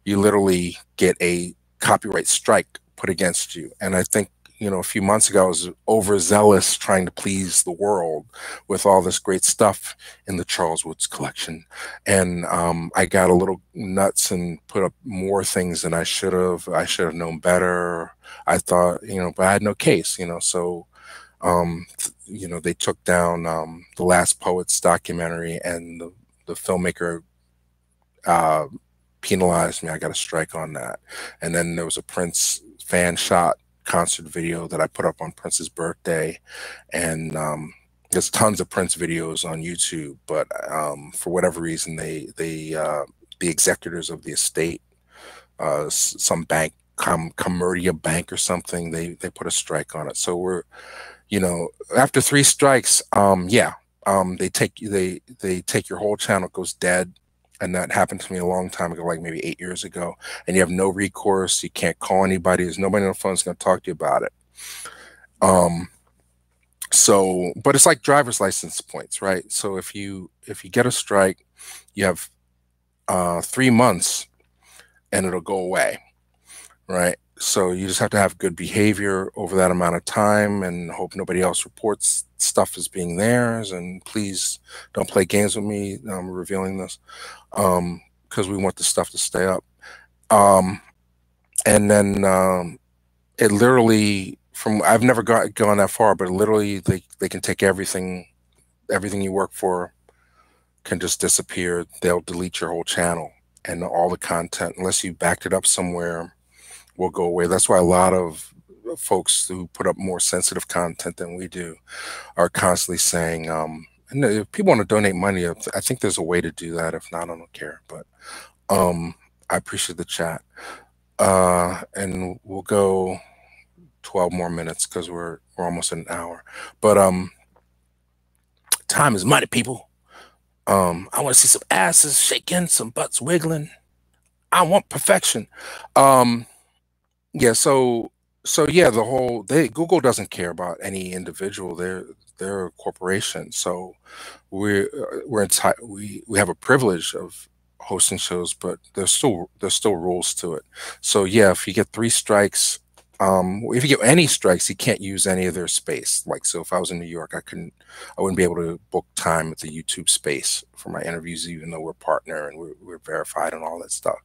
you literally get a copyright strike put against you. And I think, a few months ago, I was overzealous trying to please the world with all this great stuff in the Charles Woods collection. And I got a little nuts and put up more things than I should have. I should have known better. I thought, but I had no case, so they took down the Last Poets documentary, and the filmmaker penalized me. I got a strike on that. And then there was a Prince fan shot concert video that I put up on Prince's birthday, and there's tons of Prince videos on YouTube, but for whatever reason, the executors of the estate, some bank, Commercia Bank or something, they put a strike on it. So we're, after 3 strikes, they take your whole channel, goes dead. And that happened to me a long time ago, like maybe 8 years ago. And you have no recourse. You can't call anybody. There's nobody on the phone that's going to talk to you about it. But it's like driver's license points, right? So if you get a strike, you have 3 months, and it'll go away, right? So you just have to have good behavior over that amount of time and hope nobody else reports stuff as being theirs. And please don't play games with me. I'm revealing this because we want the stuff to stay up. And then it literally, I've never gone that far, but literally they can take everything you work for can just disappear. They'll delete your whole channel, and all the content, unless you backed it up somewhere, will go away. That's why a lot of folks who put up more sensitive content than we do are constantly saying, and if people want to donate money, I think there's a way to do that. If not, I don't care. But I appreciate the chat. And we'll go 12 more minutes because we're almost an hour. But time is money, people. I want to see some asses shaking, some butts wiggling. I want perfection. Yeah, so yeah, Google doesn't care about any individual. They're a corporation. So we have a privilege of hosting shows, but there's still rules to it. So yeah, if you get 3 strikes, if you get any strikes, you can't use any of their space. Like, so if I was in New York, I wouldn't be able to book time at the YouTube space for my interviews, even though we're partner and we're verified and all that stuff.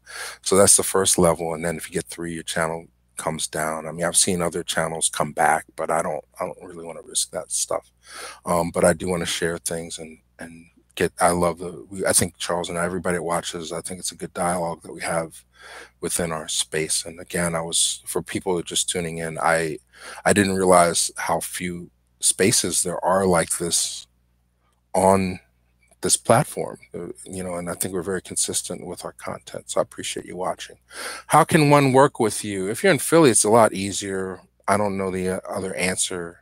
So that's the first level. And then if you get 3, your channel comes down. I mean, I've seen other channels come back, but I don't really want to risk that stuff. But I do want to share things and I think Charles and everybody that watches, I think it's a good dialogue that we have within our space. And again, for people that are just tuning in, I didn't realize how few spaces there are like this on this platform, and I think we're very consistent with our content. So I appreciate you watching. How can one work with you? If you're in Philly, it's a lot easier. I don't know the other answer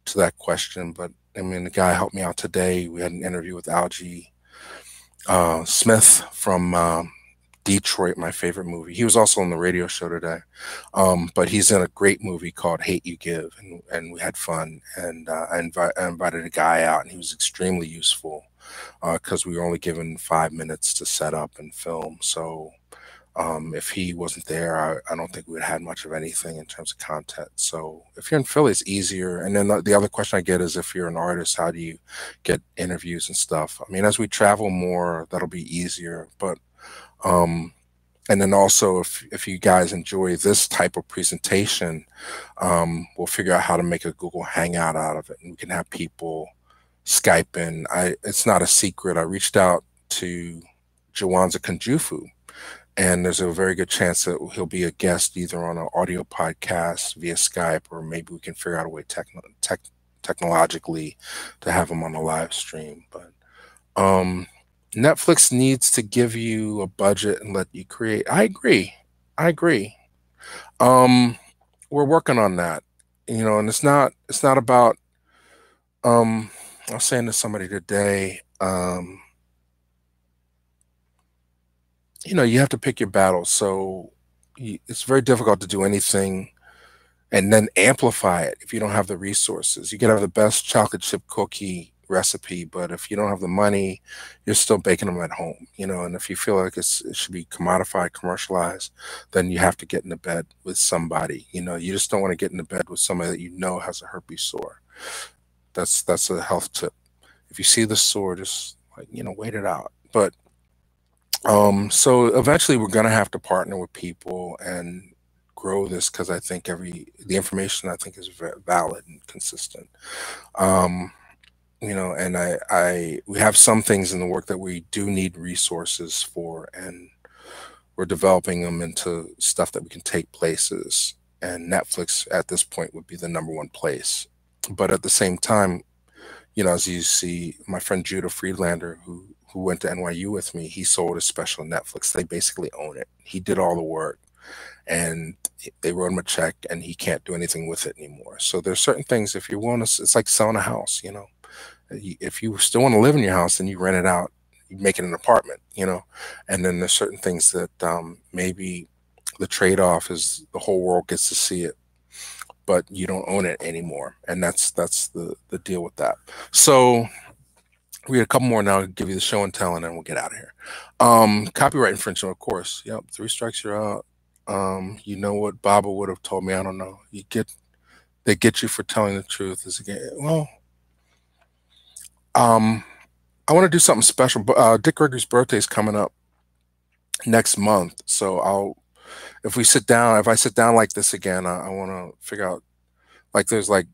to that question, but I mean, the guy helped me out today. We had an interview with Algie, Smith from Detroit, my favorite movie. He was also on the radio show today, but he's in a great movie called Hate You Give, and we had fun. And I invited a guy out, and he was extremely useful because we were only given 5 minutes to set up and film. So if he wasn't there, I don't think we'd had much of anything in terms of content. So if you're in Philly, it's easier. And then the other question I get is if you're an artist, how do you get interviews and stuff? I mean, as we travel more, that'll be easier. But um, and then also, if you guys enjoy this type of presentation, we'll figure out how to make a Google Hangout out of it, and we can have people Skype in. It's not a secret. I reached out to Jawanza Kunjufu, and there's a very good chance that he'll be a guest either on an audio podcast via Skype, or maybe we can figure out a way technologically to have him on a live stream. But um, Netflix needs to give you a budget and let you create. I agree. I agree. Um, we're working on that, and it's not about. Um, I was saying to somebody today. You have to pick your battles. So it's very difficult to do anything and then amplify it if you don't have the resources. You can have the best chocolate chip cookie recipe, but if you don't have the money, you're still baking them at home. And if you feel like it should be commodified, commercialized, then you have to get into bed with somebody. You just don't want to get into bed with somebody that has a herpes sore. That's a health tip. If you see the sore, just like, wait it out. But so eventually we're going to have to partner with people and grow this because I think the information I think is valid and consistent. Um, and we have some things in the work that we do need resources for, and we're developing them into stuff that we can take places. And Netflix at this point would be the number one place. But at the same time, as you see, my friend Judah Friedlander, who went to NYU with me, he sold his special Netflix. They basically own it. He did all the work, and they wrote him a check, and he can't do anything with it anymore. So there's certain things, if you want to, it's like selling a house. If you still want to live in your house, then you rent it out, you make it an apartment. And then there's certain things that maybe the trade-off is the whole world gets to see it, but you don't own it anymore, and that's the deal with that. So we had a couple more now to give you the show and tell, and then we'll get out of here. Copyright infringement, of course. Yep, 3 strikes, you're out. You know what Baba would have told me? I don't know. They get you for telling the truth. Well, I want to do something special. But Dick Gregory's birthday is coming up next month, so if I sit down like this again, I want to figure out, like, there's like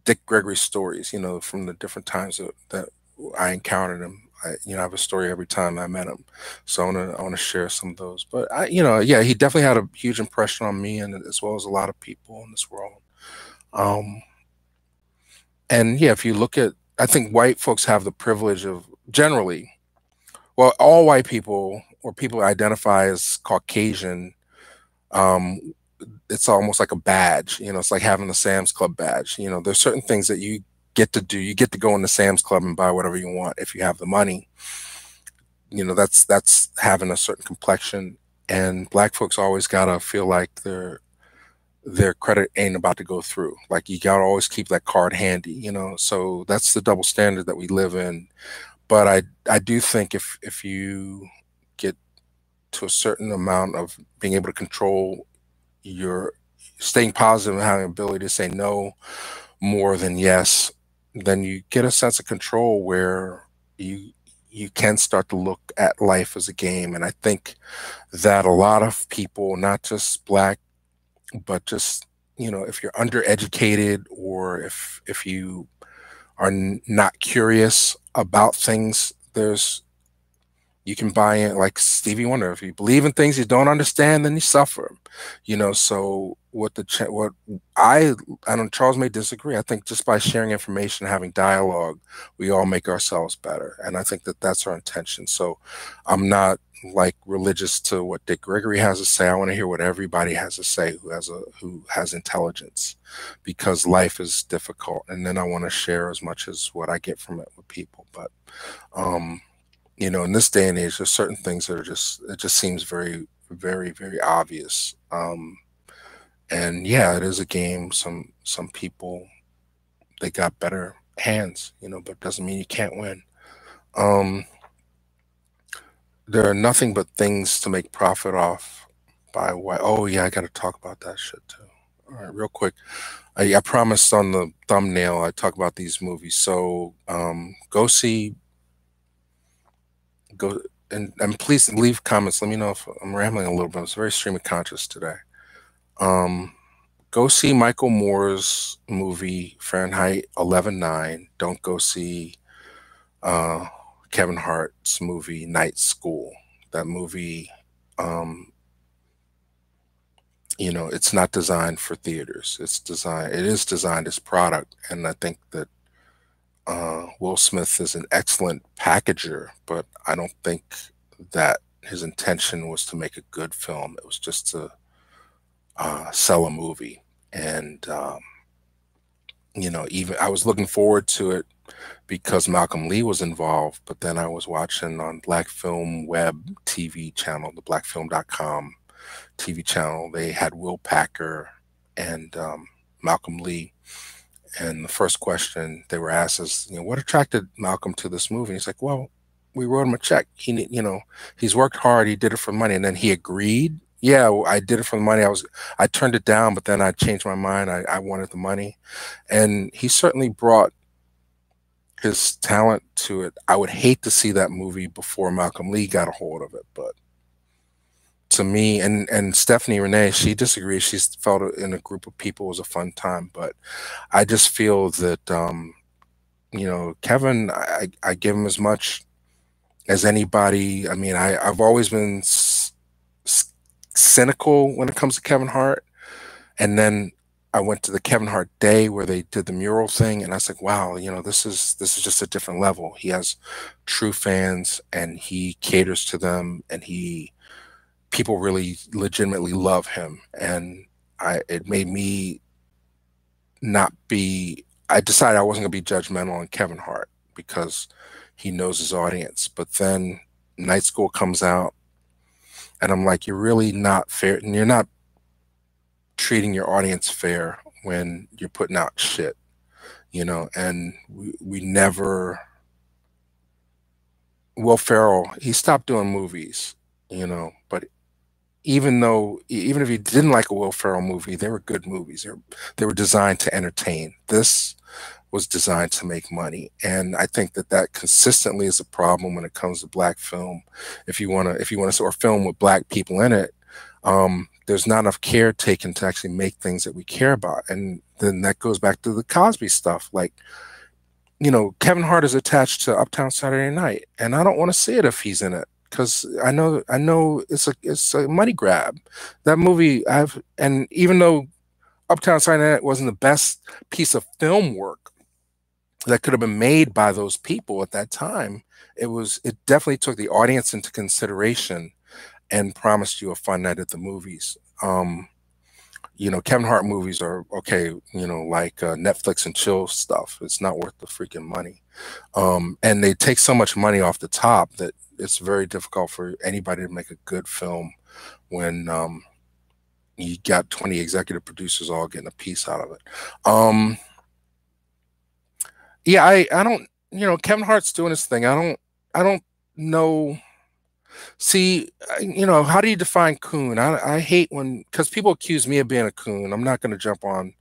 Dick Gregory stories, from the different times that I encountered him. I have a story every time I met him, so I want to share some of those. But yeah, he definitely had a huge impression on me, and as well as a lot of people in this world. Um, and yeah, if you look at, I think white folks have the privilege of generally, well, all white people or people who identify as Caucasian. Um, it's almost like a badge. It's like having the Sam's Club badge. There's certain things that you get to do. You get to go into Sam's Club and buy whatever you want if you have the money. That's having a certain complexion. And black folks always gotta feel like their credit ain't about to go through. Like, you gotta always keep that card handy. So that's the double standard that we live in. But I do think if you get to a certain amount of being able to control your staying positive and having ability to say no more than yes, then you get a sense of control where you can start to look at life as a game. And I think that a lot of people, not just black, but just, if you're undereducated, or if you are not curious about things, you can buy in, like Stevie Wonder. If you believe in things you don't understand, then you suffer. So what I don't, Charles may disagree. I think just by sharing information, having dialogue, we all make ourselves better, and I think that that's our intention. So I'm not like religious to what Dick Gregory has to say. I want to hear what everybody has to say who has intelligence, because life is difficult, and then I want to share as much as what I get from it with people. But um In this day and age, there's certain things that are just it just seems very, very, very obvious. And yeah, it is a game. Some people they got better hands, but it doesn't mean you can't win. Um, there are nothing but things to make profit off by what. Oh yeah, I got to talk about that shit too. All right, real quick. I promised on the thumbnail I talk about these movies. So go and please leave comments. Let me know if I'm rambling a little bit. It's very stream of conscious today. Um, Go see Michael Moore's movie Fahrenheit 11/9. Don't go see uh, Kevin Hart's movie Night School. That movie, um, it's not designed for theaters. It is designed as product, and I think that Will Smith is an excellent packager, but I don't think that his intention was to make a good film. It was just to sell a movie, and even I was looking forward to it because Malcolm Lee was involved, but then I was watching on Black Film Web TV channel, the blackfilm.com TV channel. They had Will Packer and Malcolm Lee. And the first question they were asked is, what attracted Malcolm to this movie? And he's like, well, we wrote him a check. He's worked hard. He did it for money. And then he agreed. Yeah, I did it for the money. I turned it down, but then I changed my mind. I wanted the money. And he certainly brought his talent to it. I would hate to see that movie before Malcolm Lee got a hold of it, but to me, and Stephanie Renee, she disagrees. She felt it in a group of people was a fun time, but I just feel that Kevin, I give him as much as anybody. I mean, I've always been cynical when it comes to Kevin Hart, and then I went to the Kevin Hart Day where they did the mural thing, and I was like, wow, this is just a different level. He has true fans, and he caters to them, and people really legitimately love him, and it made me not be. I decided I wasn't going to be judgmental on Kevin Hart because he knows his audience. But then Night School comes out, and I'm like, you're really not fair, and you're not treating your audience fair when you're putting out shit, And we never. Will Ferrell, he stopped doing movies, but even if you didn't like a Will Ferrell movie, they were good movies. They were designed to entertain. This was designed to make money, and I think that consistently is a problem when it comes to black film. If you want to or film with black people in it, there's not enough care taken to actually make things that we care about, and then that goes back to the Cosby stuff. Like, Kevin Hart is attached to Uptown Saturday Night, and I don't want to see it if he's in it because I know it's a money grab. That movie and even though Uptown Saturday Night wasn't the best piece of film work that could have been made by those people at that time, it definitely took the audience into consideration and promised you a fun night at the movies. Kevin Hart movies are okay, like Netflix and chill stuff. It's not worth the freaking money. And they take so much money off the top that it's very difficult for anybody to make a good film when you got 20 executive producers all getting a piece out of it. Yeah, I don't, Kevin Hart's doing his thing. I don't know. See, how do you define coon? I hate because people accuse me of being a coon. I'm not going to jump on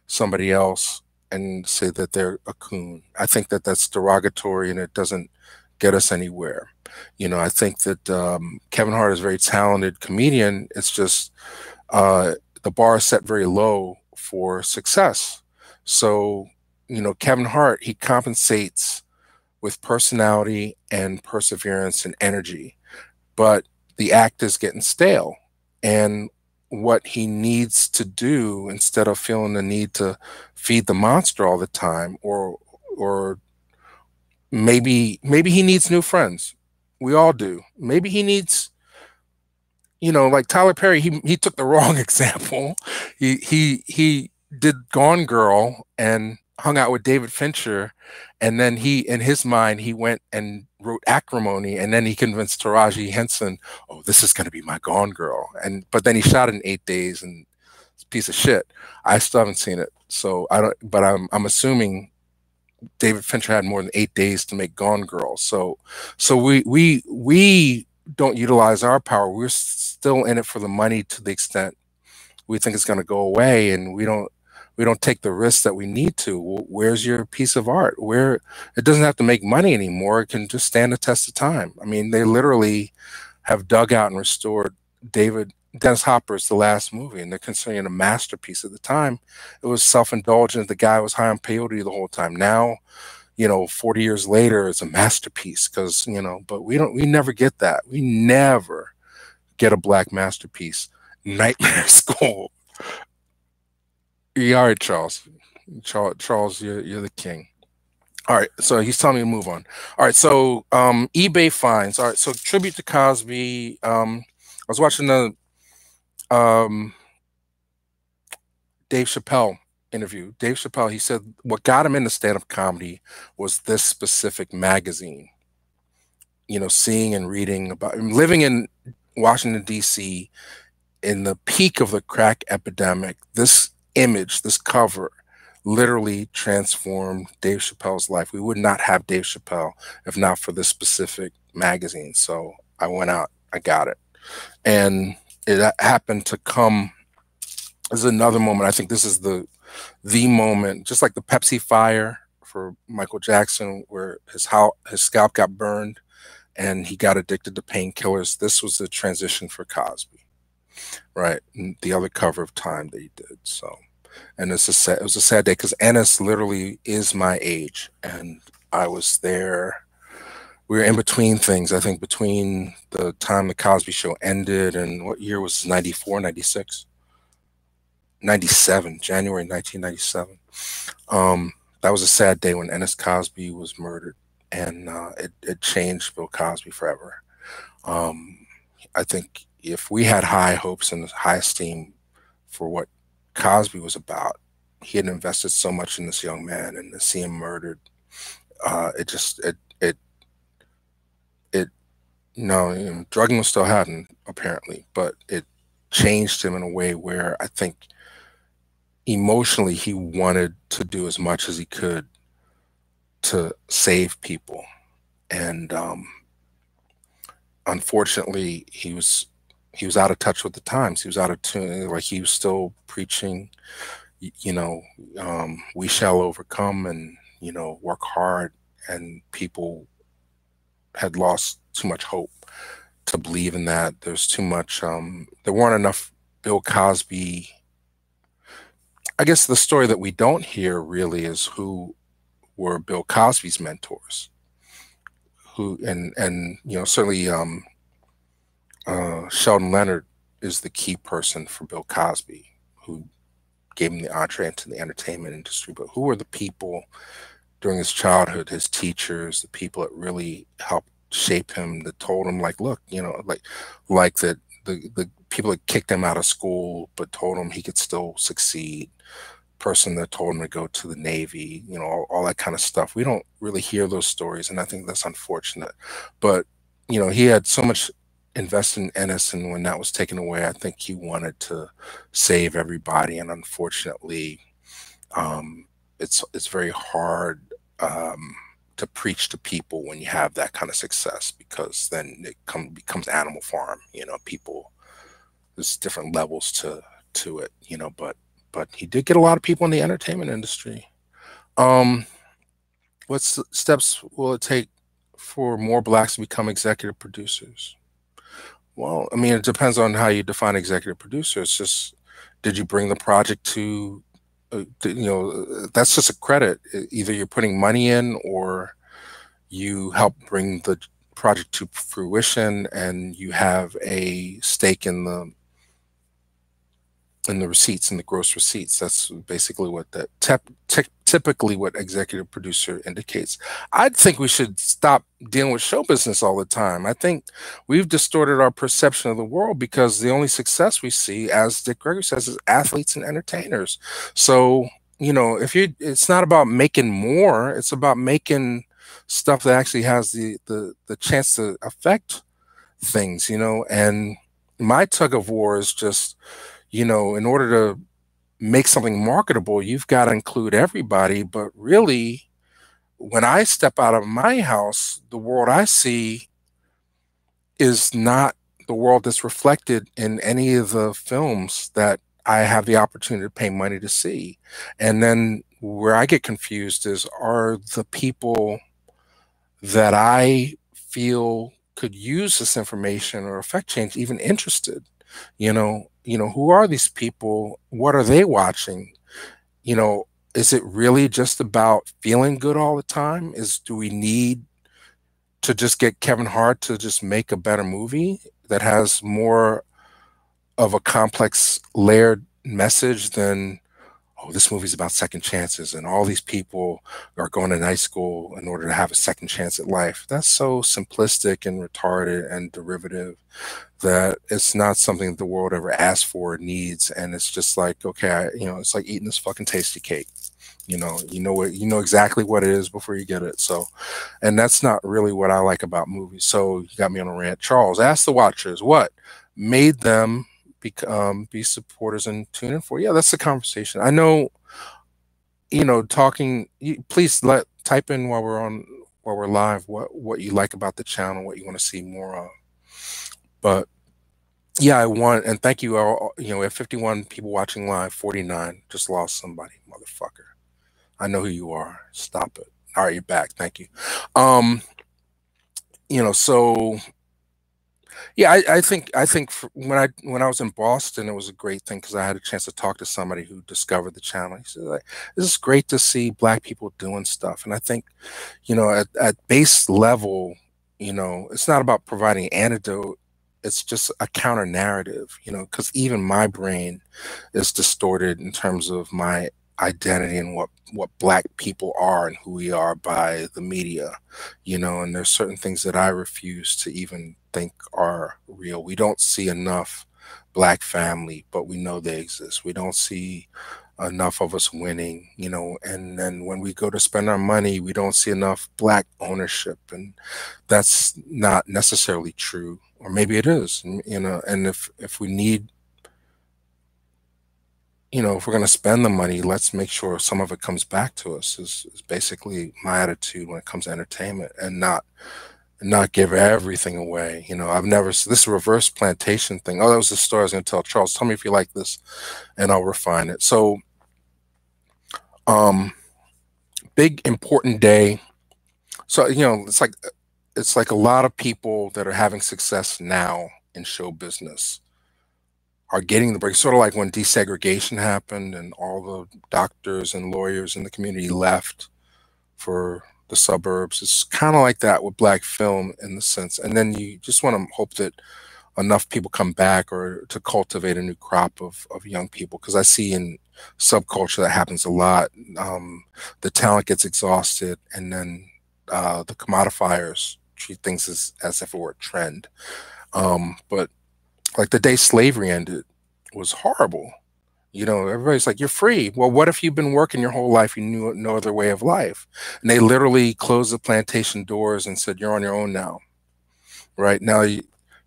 somebody else and say that they're a coon. I think that that's derogatory and it doesn't get us anywhere. I think that Kevin Hart is a very talented comedian. It's just the bar is set very low for success. So, Kevin Hart, he compensates with personality and perseverance and energy, but the act is getting stale. And what he needs to do, instead of feeling the need to feed the monster all the time, or maybe he needs new friends. We all do. Maybe he needs, like Tyler Perry, he took the wrong example. He did Gone Girl, and hung out with David Fincher, and then he, in his mind, he went and wrote Acrimony, and then he convinced Taraji Henson, "Oh, this is going to be my Gone Girl," and but then he shot it in 8 days, and it's a piece of shit. I still haven't seen it, so I don't. But I'm assuming David Fincher had more than 8 days to make Gone Girl, so we don't utilize our power. We're still in it for the money to the extent we think it's going to go away, and we don't take the risks that we need to. Where's your piece of art? Where it doesn't have to make money anymore. It can just stand the test of time. I mean, they literally have dug out and restored David Dennis Hopper's The Last Movie, and they're considering it a masterpiece. At the time, it was self-indulgent. The guy was high on peyote the whole time. Now, 40 years later, it's a masterpiece because, but we never get that. We never get a black masterpiece. Nightmare School. Yeah, all right, Charles. Charles, you're the king. All right, so he's telling me to move on. All right, so eBay fines. All right, so tribute to Cosby. I was watching the um, Dave Chappelle interview. Dave Chappelle, he said what got him into stand-up comedy was this specific magazine. Seeing and reading about living in Washington D.C. in the peak of the crack epidemic. This image, this cover, literally transformed Dave Chappelle's life. We would not have Dave Chappelle if not for this specific magazine. So I went out, I got it. And it happened to come as another moment. I think this is the moment, just like the Pepsi fire for Michael Jackson, where his scalp got burned and he got addicted to painkillers. This was the transition for Cosby, right? And the other cover of Time that he did. So, and it was a sad day because Ennis literally is my age, and I was there. We were in between things. I think between the time the Cosby Show ended and what year was 94, 96, 97, January 1997. That was a sad day when Ennis Cosby was murdered, and it changed Bill Cosby forever. Um, I think if we had high hopes and high esteem for what Cosby was about, he had invested so much in this young man, and to see him murdered, it just it no, drugging was still happening apparently, but it changed him in a way where I think emotionally he wanted to do as much as he could to save people, and unfortunately he was out of touch with the times. He was out of tune. Like he was still preaching, we shall overcome, and work hard. And people had lost too much hope to believe in that. There's too much. There weren't enough Bill Cosby. I guess the story that we don't hear really is who were Bill Cosby's mentors. Who and certainly Sheldon Leonard is the key person for Bill Cosby, who gave him the entree into the entertainment industry. But who were the people during his childhood, his teachers, the people that really helped shape him, that told him, like, look, like that the people that kicked him out of school but told him he could still succeed, person that told him to go to the Navy, all that kind of stuff. We don't really hear those stories, and I think that's unfortunate. But he had so much invested in Ennis, and when that was taken away, I think he wanted to save everybody, and unfortunately, it's very hard to preach to people when you have that kind of success, because then it becomes Animal Farm. People, there's different levels to it. But he did get a lot of people in the entertainment industry. Um, what steps will it take for more blacks to become executive producers? Well, I mean, it depends on how you define executive producer. It's just, did you bring the project to, that's just a credit. Either you're putting money in, or you help bring the project to fruition, and you have a stake in the receipts, in the gross receipts. That's basically what that typically what executive producer indicates. I think we should stop dealing with show business all the time. I think we've distorted our perception of the world, because the only success we see, as Dick Gregory says, is athletes and entertainers. So if you, it's not about making more, it's about making stuff that actually has the chance to affect things, and my tug of war is just, in order to make something marketable, you've got to include everybody. But really, when I step out of my house, the world I see is not the world that's reflected in any of the films that I have the opportunity to pay money to see. And then where I get confused is, are the people that I feel could use this information or affect change even interested? Who are these people? What are they watching? You know, is it really just about feeling good all the time? Do we need to just get Kevin Hart to just make a better movie that has more of a complex layered message than, oh, this movie's about second chances and all these people are going to night school in order to have a second chance at life? That's so simplistic and retarded and derivative that it's not something the world ever asked for or needs. And it's just like, okay, it's like eating this fucking tasty cake. You know exactly what it is before you get it. So, and that's not really what I like about movies. So you got me on a rant. Charles, ask the watchers what made them be supporters and tune in for. Yeah, that's the conversation. I know, talking. Please type in while we're live what you like about the channel, what you want to see more of. But yeah, I want, and thank you all. We have 51 people watching live. 49 just lost somebody, motherfucker. I know who you are. Stop it. All right, you're back. Thank you. So yeah, I think when I was in Boston, it was a great thing because I had a chance to talk to somebody who discovered the channel. He said, like, "This is great to see Black people doing stuff." And I think, at base level, it's not about providing antidote. It's just a counter narrative, because even my brain is distorted in terms of my identity and what Black people are and who we are by the media, and there's certain things that I refuse to even think are real. We don't see enough Black family, but we know they exist. We don't see enough of us winning, and then when we go to spend our money, we don't see enough Black ownership, and that's not necessarily true, or maybe it is. And if we need, if we're going to spend the money, let's make sure some of it comes back to us, is basically my attitude when it comes to entertainment, and not give everything away. I've never, this reverse plantation thing. Oh, that was the story I was going to tell. Charles, tell me if you like this and I'll refine it. So, big important day. So, it's like a lot of people that are having success now in show business are getting the break. Sort of like when desegregation happened and all the doctors and lawyers in the community left for the suburbs. It's kind of like that with Black film in the sense. And then you just want to hope that enough people come back or to cultivate a new crop of young people. Because I see in subculture that happens a lot. The talent gets exhausted, and then the commodifiers treat things as if it were a trend. But like the day slavery ended was horrible. Everybody's like, you're free. Well, what if you've been working your whole life, you knew no other way of life? And they literally closed the plantation doors and said, you're on your own now. Right now,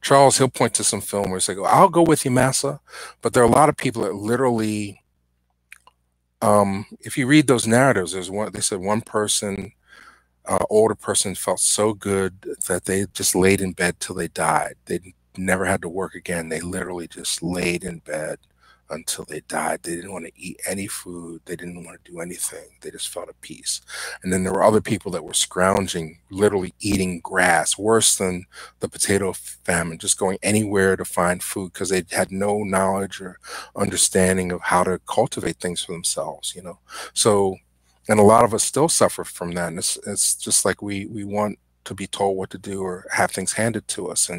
Charles, he'll point to some film where he's like, I'll go with you, Massa. But there are a lot of people that literally, if you read those narratives, they said one person, older person, felt so good that they just laid in bed till they died. They never had to work again. They literally just laid in bed until they died. They didn't want to eat any food. They didn't want to do anything. They just felt at peace. And then there were other people that were scrounging, literally eating grass, worse than the potato famine, just going anywhere to find food because they had no knowledge or understanding of how to cultivate things for themselves, So, and a lot of us still suffer from that. And it's just like we want to be told what to do or have things handed to us.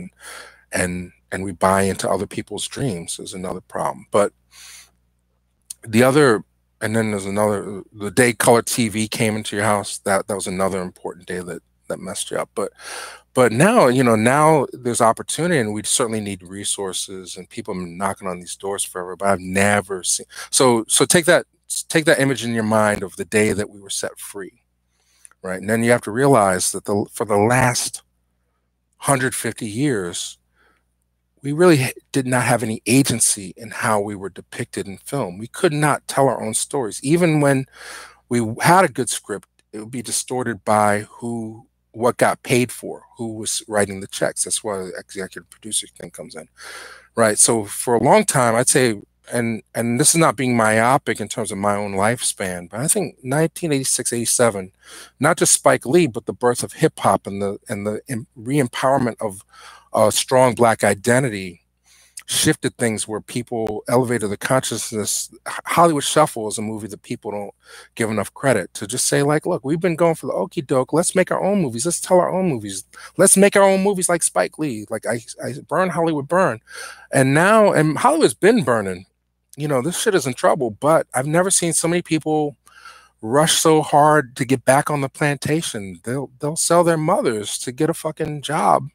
And we buy into other people's dreams is another problem. But and then there's another, the day color TV came into your house, that was another important day that messed you up. But now, now there's opportunity, and we certainly need resources, and people have been knocking on these doors forever, but I've never seen. So take that take that image in your mind of the day that we were set free, right? And then you have to realize that for the last 150 years, we really did not have any agency in how we were depicted in film. We could not tell our own stories. Even when we had a good script, it would be distorted by what got paid for, who was writing the checks. That's why the executive producer thing comes in, right? So for a long time, I'd say, and this is not being myopic in terms of my own lifespan, but I think 1986, 87, not just Spike Lee, but the birth of hip hop and the re-empowerment of a strong Black identity shifted things where people elevated the consciousness. Hollywood Shuffle is a movie that people don't give enough credit to, just say, like, look, we've been going for the okie doke. Let's make our own movies. Let's tell our own movies. Let's make our own movies like Spike Lee. Like I burn Hollywood burn. And Hollywood's been burning. This shit is in trouble, but I've never seen so many people rush so hard to get back on the plantation. They'll sell their mothers to get a fucking job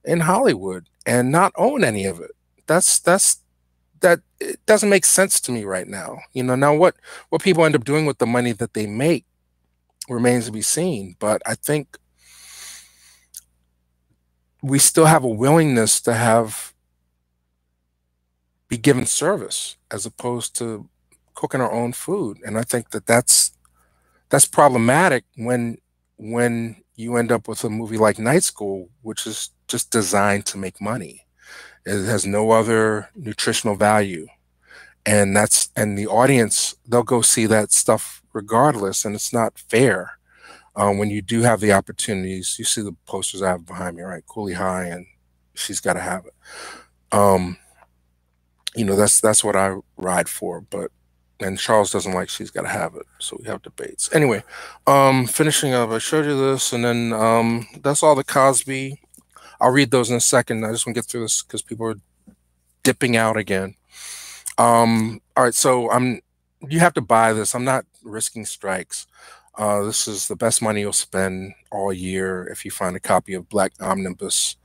in Hollywood and not own any of it. That it doesn't make sense to me right now. Now what people end up doing with the money that they make remains to be seen. But I think we still have a willingness to be given service as opposed to cooking our own food. And I think that's problematic when you end up with a movie like Night School, which is just designed to make money. It has no other nutritional value. And the audience, they'll go see that stuff regardless. And it's not fair. When you do have the opportunities, you see the posters I have behind me, right? Coolie High and She's Gotta Have It. That's what I ride for. And Charles doesn't like She's Gotta Have It. So we have debates. Anyway, finishing up, I showed you this, and then that's all the Cosby. I'll read those in a second. I just want to get through this because people are dipping out again. All right, so you have to buy this. I'm not risking strikes. This is the best money you'll spend all year if you find a copy of Black Omnibus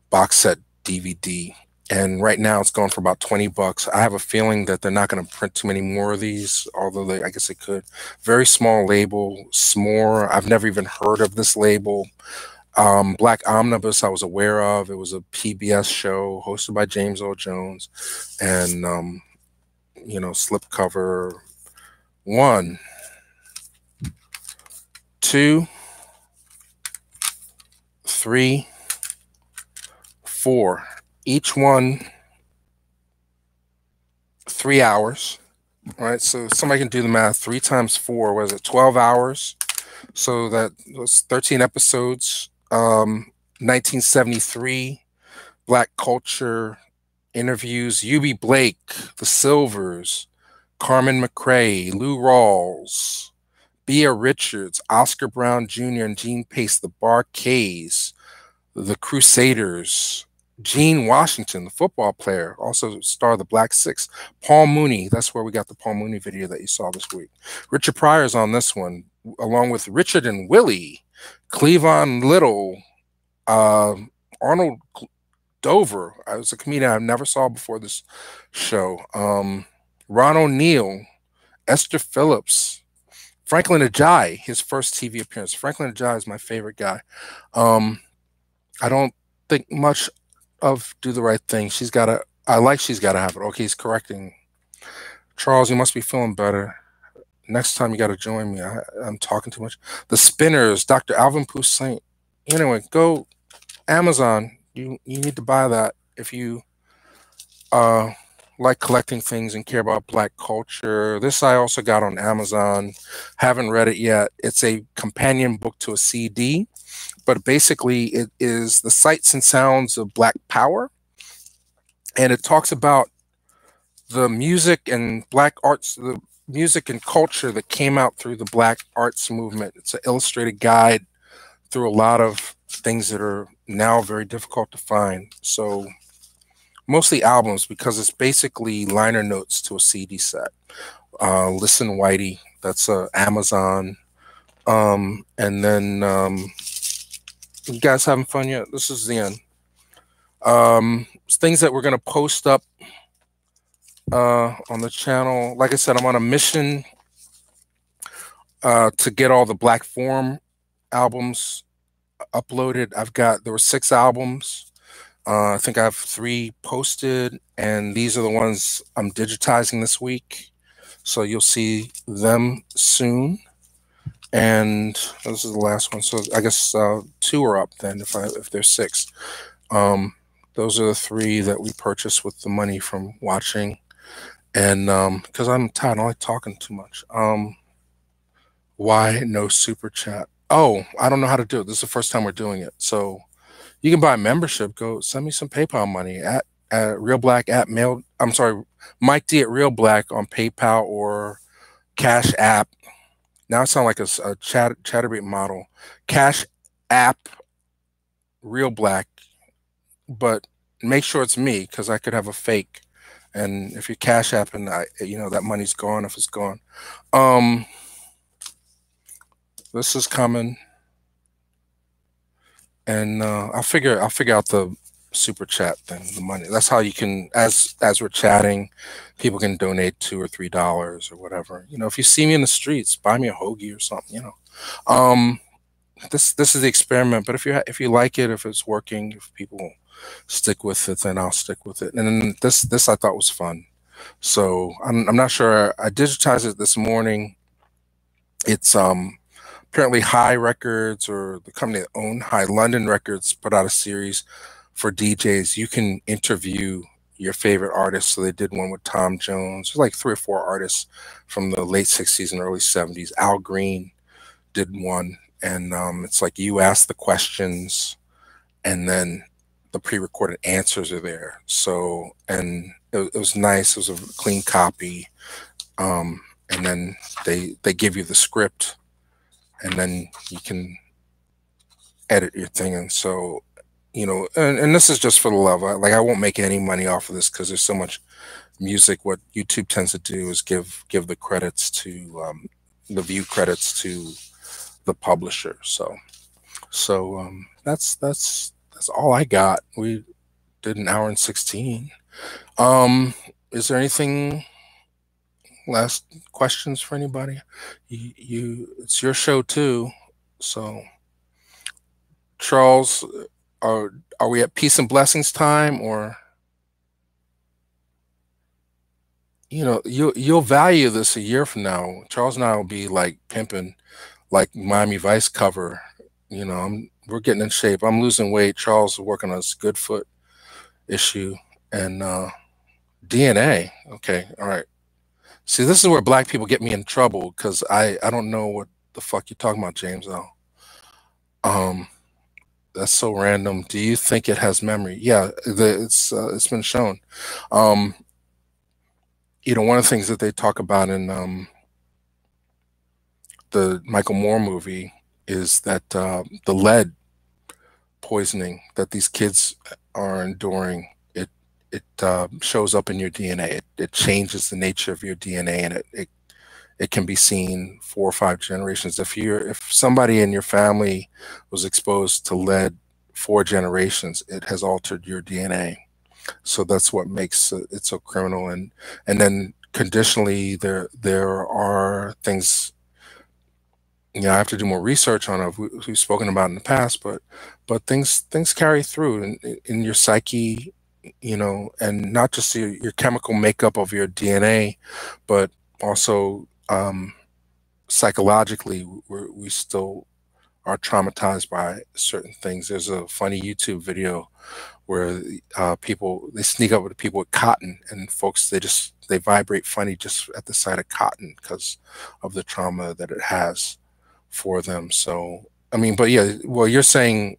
box set DVD. And right now it's going for about $20. I have a feeling that they're not going to print too many more of these, although I guess they could. Very small label, S'more. I've never even heard of this label. Black Omnibus I was aware of. It was a PBS show hosted by James Earl Jones. And, slipcover 1, 2, 3, 4. Each one 3 hours. All right, so somebody can do the math. 3 times 4, what is it, 12 hours? So that was 13 episodes. 1973, Black culture interviews UB Blake, The Silvers, Carmen McRae, Lou Rawls, Bea Richards, Oscar Brown Jr. and Gene Pace, the Bar-Kays, the Crusaders, Gene Washington, the football player, also star of the Black Six, Paul Mooney. That's where we got the Paul Mooney video that you saw this week. Richard Pryor's on this one, along with Richard and Willie, Cleavon Little, Arnold Dover. I was a comedian I never saw before this show. Ron O'Neal, Esther Phillips, Franklin Ajayi, his first TV appearance. Franklin Ajayi is my favorite guy. I don't think much of Do the Right Thing. I like She's Gotta Have It. Okay, he's correcting. Charles, you must be feeling better. Next time you got to join me. I'm talking too much. The Spinners, Dr. Alvin Poussin. Anyway, go Amazon. You need to buy that if you like collecting things and care about Black culture. This I also got on Amazon. Haven't read it yet. It's a companion book to a CD, but basically it is the sights and sounds of Black power. And it talks about the music and Black arts, the music and culture that came out through the Black arts movement. It's an illustrated guide through a lot of things that are now very difficult to find. So mostly albums, because it's basically liner notes to a CD set. Listen Whitey, that's Amazon. And then you guys having fun yet? This is the end. Things that we're going to post up on the channel. Like I said, I'm on a mission to get all the Black Forum albums uploaded. There were 6 albums. I think I have 3 posted, and these are the ones I'm digitizing this week. So you'll see them soon. And this is the last one. So I guess 2 are up then if there's 6. Those are the 3 that we purchased with the money from watching. And because I'm tired, I don't like talking too much. Why no super chat? Oh, I don't know how to do it. This is the first time we're doing it. So you can buy a membership. Go send me some PayPal money at Real Black at mail. I'm sorry, Mike D at Real Black on PayPal or Cash App. Now I sound like a Chatterbait model. Cash App Real Black, but make sure it's me because I could have a fake. And if you Cash App and that money's gone if it's gone. This is coming, and I'll figure out the super chat thing, the money. That's how you can, as we're chatting, people can donate $2 or $3 or whatever. If you see me in the streets, buy me a hoagie or something. This is the experiment. But if you like it, if it's working, if people stick with it, then I'll stick with it. And then this I thought was fun. So I'm not sure. I digitized it this morning. It's apparently High Records, or the company that owned High London Records, put out a series for DJs. You can interview your favorite artists. So they did one with Tom Jones. There's like 3 or 4 artists from the late 60s and early 70s. Al Green did one. And it's like you ask the questions and then the pre-recorded answers are there. So, and it was nice. It was a clean copy. And then they give you the script, and then you can edit your thing. And so, and this is just for the love. I won't make any money off of this because there's so much music. What YouTube tends to do is give the credits to the view credits to the publisher. So that's all I got. We did 1 hour and 16. Is there anything? Last questions for anybody? It's your show too. So, Charles, are we at peace and blessings time, or you'll value this a year from now? Charles and I will be like pimping, like Miami Vice cover. We're getting in shape. I'm losing weight. Charles is working on his good foot issue and DNA. Okay, all right. See, this is where Black people get me in trouble because I don't know what the fuck you're talking about, James. Though, that's so random. Do you think it has memory? Yeah, it's been shown. One of the things that they talk about in the Michael Moore movie is that the lead poisoning that these kids are enduring, it shows up in your DNA. It changes the nature of your DNA, and it can be seen 4 or 5 generations. If somebody in your family was exposed to lead 4 generations, it has altered your DNA. So that's what makes it so criminal. And then conditionally, there are things. I have to do more research on it. We've spoken about in the past, but things carry through in your psyche. And not just your chemical makeup of your DNA, but also psychologically, we still are traumatized by certain things. There's a funny YouTube video where they sneak up with people with cotton, and folks, they vibrate funny just at the sight of cotton because of the trauma that it has for them. So, but yeah, well, you're saying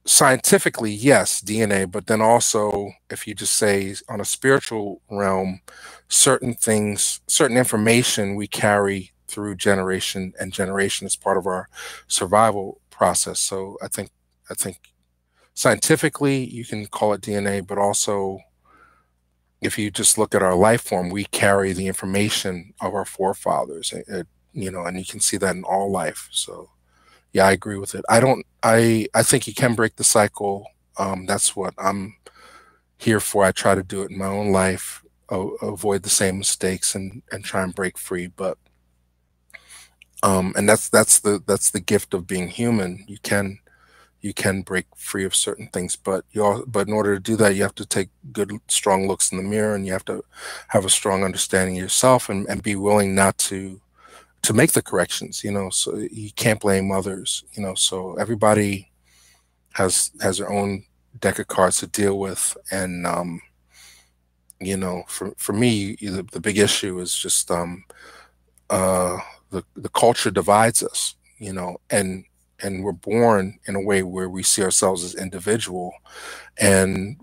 scientifically, yes, DNA, but then also if you just say on a spiritual realm, certain things, certain information we carry through generation and generation as part of our survival process. So I think scientifically you can call it DNA, but also if you just look at our life form, we carry the information of our forefathers, and you can see that in all life. So yeah, I agree with it. I think you can break the cycle. That's what I'm herefore I try to do it in my own life, avoid the same mistakes, and try and break free. But and that's the gift of being human. You can break free of certain things, but but in order to do that, you have to take good, strong looks in the mirror, and you have to have a strong understanding of yourself, and be willing not to make the corrections. So you can't blame others. So everybody has their own deck of cards to deal with, and for me, the big issue is just uh, the culture divides us, and we're born in a way where we see ourselves as individual, and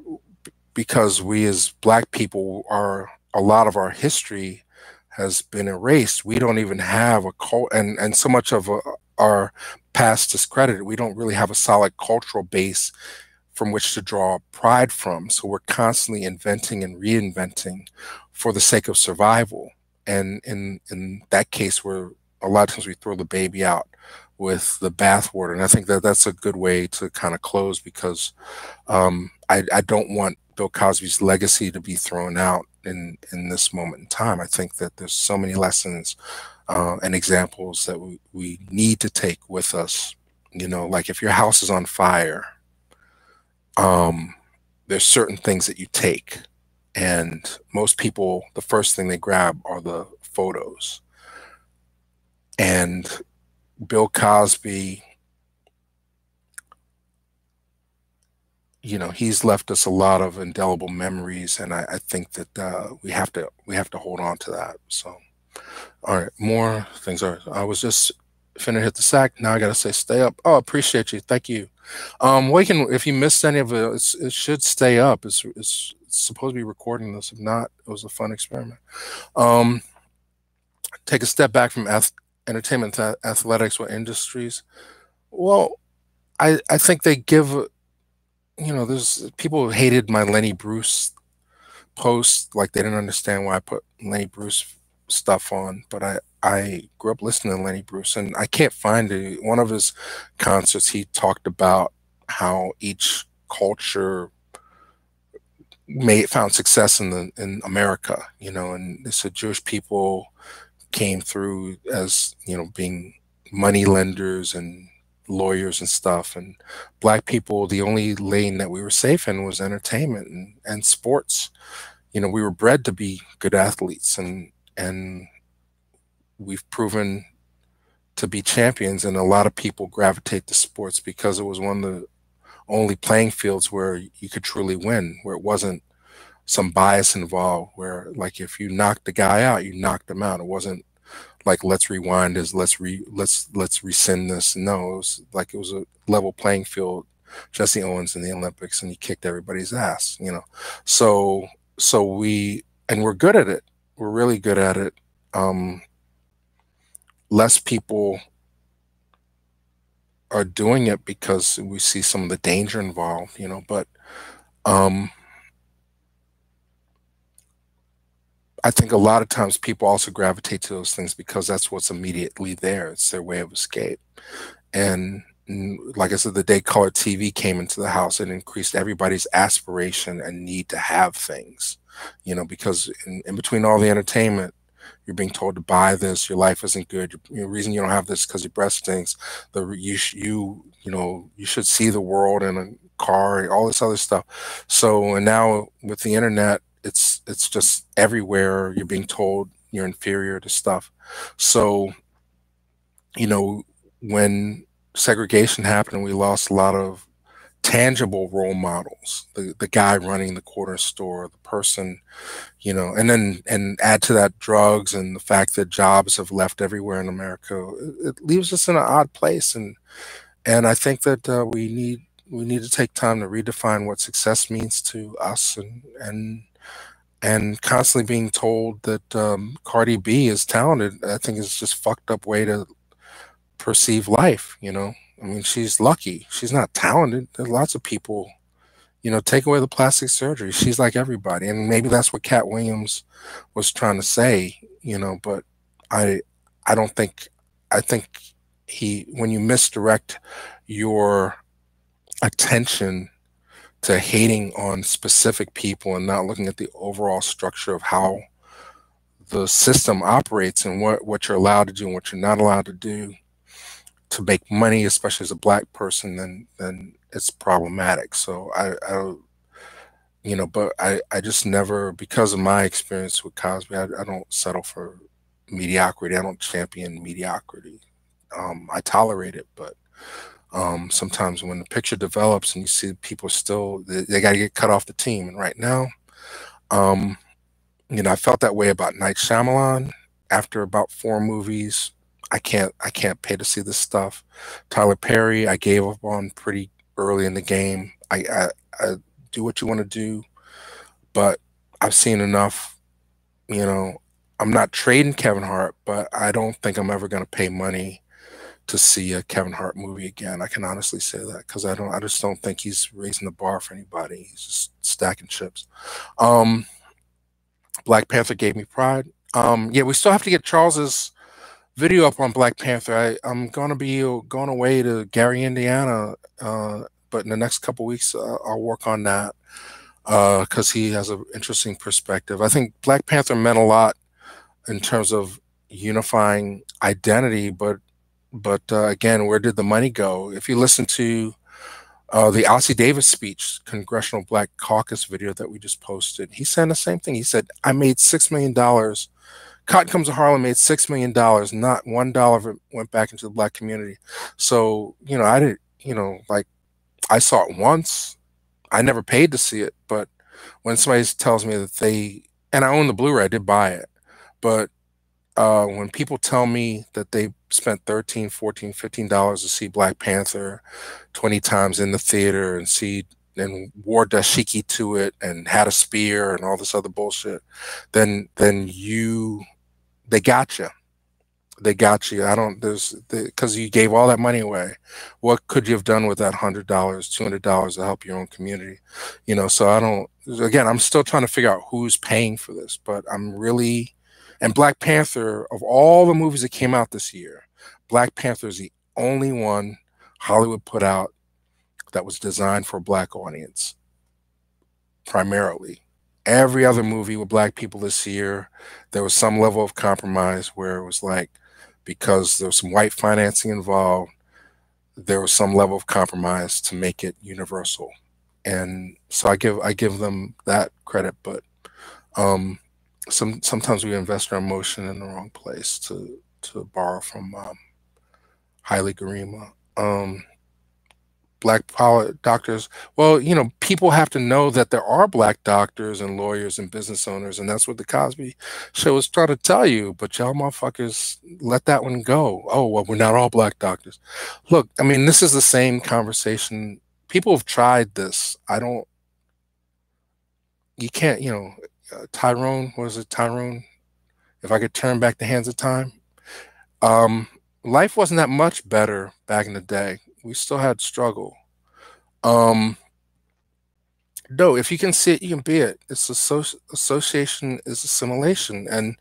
because we as Black people are a lot of our history has been erased. We don't even have a cult, and so much of our past discredited. We don't really have a solid cultural base from which to draw pride from. So we're constantly inventing and reinventing for the sake of survival. And in that case, where a lot of times we throw the baby out with the bathwater. And I think that that's a good way to kind of close, because I don't want Bill Cosby's legacy to be thrown out in this moment in time. I think that there's so many lessons and examples that we need to take with us. Like if your house is on fire, um, there's certain things that you take, and most people, the first thing they grab are the photos. And Bill Cosby, he's left us a lot of indelible memories, and I think that we have to hold on to that. So, all right, more things are. I was just finna hit the sack. Now I gotta say, stay up. Oh, appreciate you. Thank you. We can, if you missed any of it, it should stay up. It's supposed to be recording this. If not, it was a fun experiment. Um, take a step back from entertainment, athletics, or industries. Well, I think they give. There's people who hated my Lenny Bruce post, like they didn't understand why I put Lenny Bruce stuff on. But I grew up listening to Lenny Bruce, and I can't find it. One of his concerts, he talked about how each culture found success in America, and they said Jewish people came through as being money lenders and lawyers and stuff, and Black people, the only lane that we were safe in was entertainment and sports. We were bred to be good athletes, and we've proven to be champions, and a lot of people gravitate to sports because it was one of the only playing fields where you could truly win, where it wasn't some bias involved, where like if you knocked the guy out, you knocked him out. It wasn't like let's rewind this, let's rescind this. No, it was like it was a level playing field. Jesse Owens in the Olympics, and he kicked everybody's ass. So we're good at it. We're really good at it. Less people are doing it because we see some of the danger involved, but um, I think a lot of times people also gravitate to those things because that's what's immediately there. It's their way of escape. And like I said, the day color TV came into the house, it increased everybody's aspiration and need to have things, because in between all the entertainment, you're being told to buy this. Your life isn't good. The reason you don't have this because your breast stinks. You should see the world in a car. All this other stuff. So, and now with the internet, it's just everywhere. You're being told you're inferior to stuff. So, when segregation happened, we lost a lot of tangible role models. The guy running the corner store, the person, and add to that drugs and the fact that jobs have left everywhere in America. It leaves us in an odd place, and I think that we need to take time to redefine what success means to us, and constantly being told that Cardi B is talented, I think is just fucked up way to perceive life. I mean, she's lucky. She's not talented. There's lots of people, take away the plastic surgery. She's like everybody. And maybe that's what Cat Williams was trying to say, but I I don't think I think when you misdirect your attention to hating on specific people and not looking at the overall structure of how the system operates and what you're allowed to do and what you're not allowed to do to make money, especially as a black person, then it's problematic. So but I just never, because of my experience with Cosby, I don't settle for mediocrity. I don't champion mediocrity. I tolerate it, but sometimes when the picture develops and you see people still, they got to get cut off the team. And right now, um, I felt that way about Night Shyamalan. After about four movies, I can't pay to see this stuff. Tyler Perry, I gave up on pretty early in the game. I do what you want to do, but I've seen enough. You know, I'm not trading Kevin Hart, but I don't think I'm ever going to pay money to see a Kevin Hart movie again. I can honestly say that because I just don't think he's raising the bar for anybody. He's just stacking chips. Um, Black Panther gave me pride. Yeah, we still have to get Charles's video up on Black Panther. I'm gonna be going away to Gary, Indiana, but in the next couple weeks, I'll work on that because he has an interesting perspective. I think Black Panther meant a lot in terms of unifying identity, but again, where did the money go? If you listen to the Alcee Davis speech, Congressional Black Caucus video that we just posted, he said the same thing. He said, "I made $6 million. Cotton Comes to Harlem made $6 million. Not $1 of it went back into the black community." So I didn't. Like I saw it once. I never paid to see it, but when somebody tells me that and I own the Blu-ray, I did buy it, but when people tell me that they spent 13, 14, $15 to see Black Panther 20 times in the theater and wore dashiki to it and had a spear and all this other bullshit, then they got you. They got you. I don't, because you gave all that money away. What could you have done with that $100, $200 to help your own community? So I don't, again, I'm still trying to figure out who's paying for this, but and Black Panther, of all the movies that came out this year, Black Panther is the only one Hollywood put out that was designed for a black audience, primarily. Every other movie with black people this year, there was some level of compromise where it was like, because there was some white financing involved, there was some level of compromise to make it universal. And so I give them that credit, but sometimes we invest our emotion in the wrong place, to borrow from Haile Garima. Black doctors. Well, people have to know that there are black doctors and lawyers and business owners, and that's what the Cosby Show is trying to tell you. But y'all motherfuckers let that one go. Oh, well, we're not all black doctors. Look, I mean, this is the same conversation. People have tried this. You can't, Tyrone, what is it, Tyrone? If I could turn back the hands of time. Um, Life wasn't that much better back in the day. We still had struggle. Um, no, if you can see it, you can be it. It's association is assimilation, and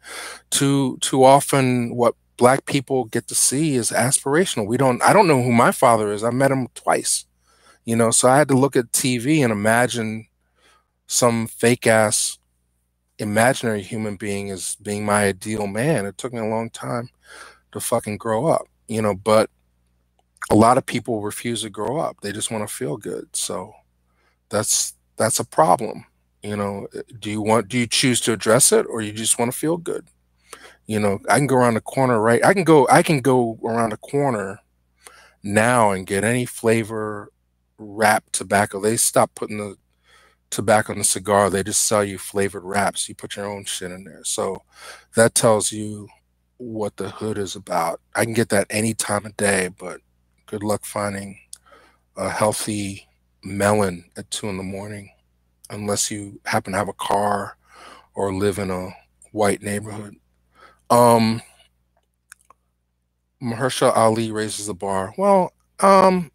too often what black people get to see is aspirational. I don't know who my father is. I met him twice, so I had to look at TV and imagine some fake ass imaginary human being as being my ideal man. It took me a long time to fucking grow up, but a lot of people refuse to grow up. They just want to feel good. So that's a problem. Do you choose to address it, or you just want to feel good? I can go around the corner, right? I can go around the corner now and get any flavor wrapped tobacco. They stopped putting the tobacco in the cigar. They just sell you flavored wraps. You put your own shit in there. So that tells you what the hood is about. I can get that any time of day, but good luck finding a healthy melon at 2 in the morning, unless you happen to have a car or live in a white neighborhood. Um, Mahershala Ali raises the bar. Well,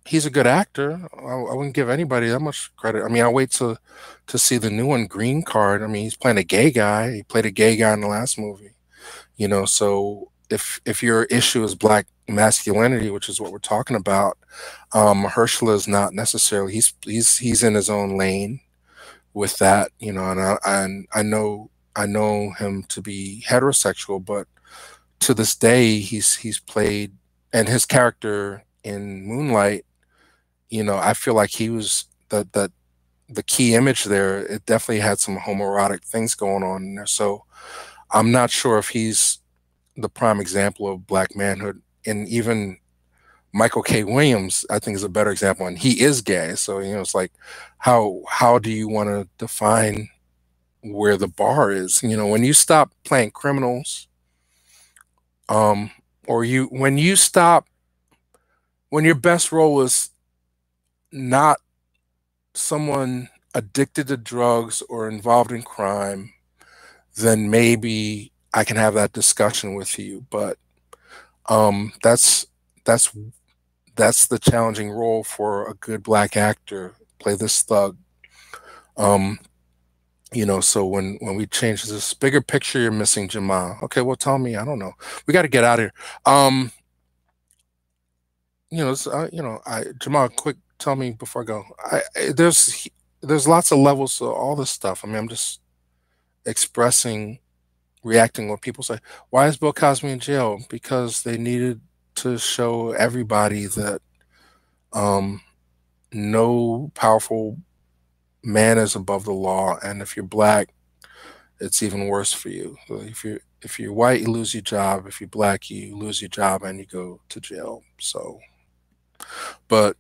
he's a good actor. I wouldn't give anybody that much credit. I mean, I'll wait to see the new one, Green Card. I mean, he's playing a gay guy. He played a gay guy in the last movie. So if your issue is black masculinity, which is what we're talking about. Herschel is not necessarily, he's in his own lane with that, and I know him to be heterosexual, but to this day he's played, and his character in Moonlight, I feel like he was the key image there. It definitely had some homoerotic things going on in there. So I'm not sure if he's the prime example of black manhood. And even Michael K. Williams, I think, is a better example, and he is gay. So it's like, how do you want to define where the bar is? When you stop playing criminals, um, or when you stop, when your best role is not someone addicted to drugs or involved in crime, then maybe I can have that discussion with you. But that's that's that's the challenging role for a good black actor. Play this thug. Um, so when we change this bigger picture, you're missing Jamal. Okay, well, tell me. I don't know. We got to get out of here. Jamal, quick, tell me before I go. There's lots of levels to all this stuff. I mean, I'm just expressing, reacting what people say. Why is Bill Cosby in jail? Because they needed to show everybody that um, no powerful man is above the law, and if you're black, it's even worse for you. So if you're white, you lose your job. If you're black, you lose your job and you go to jail. So, but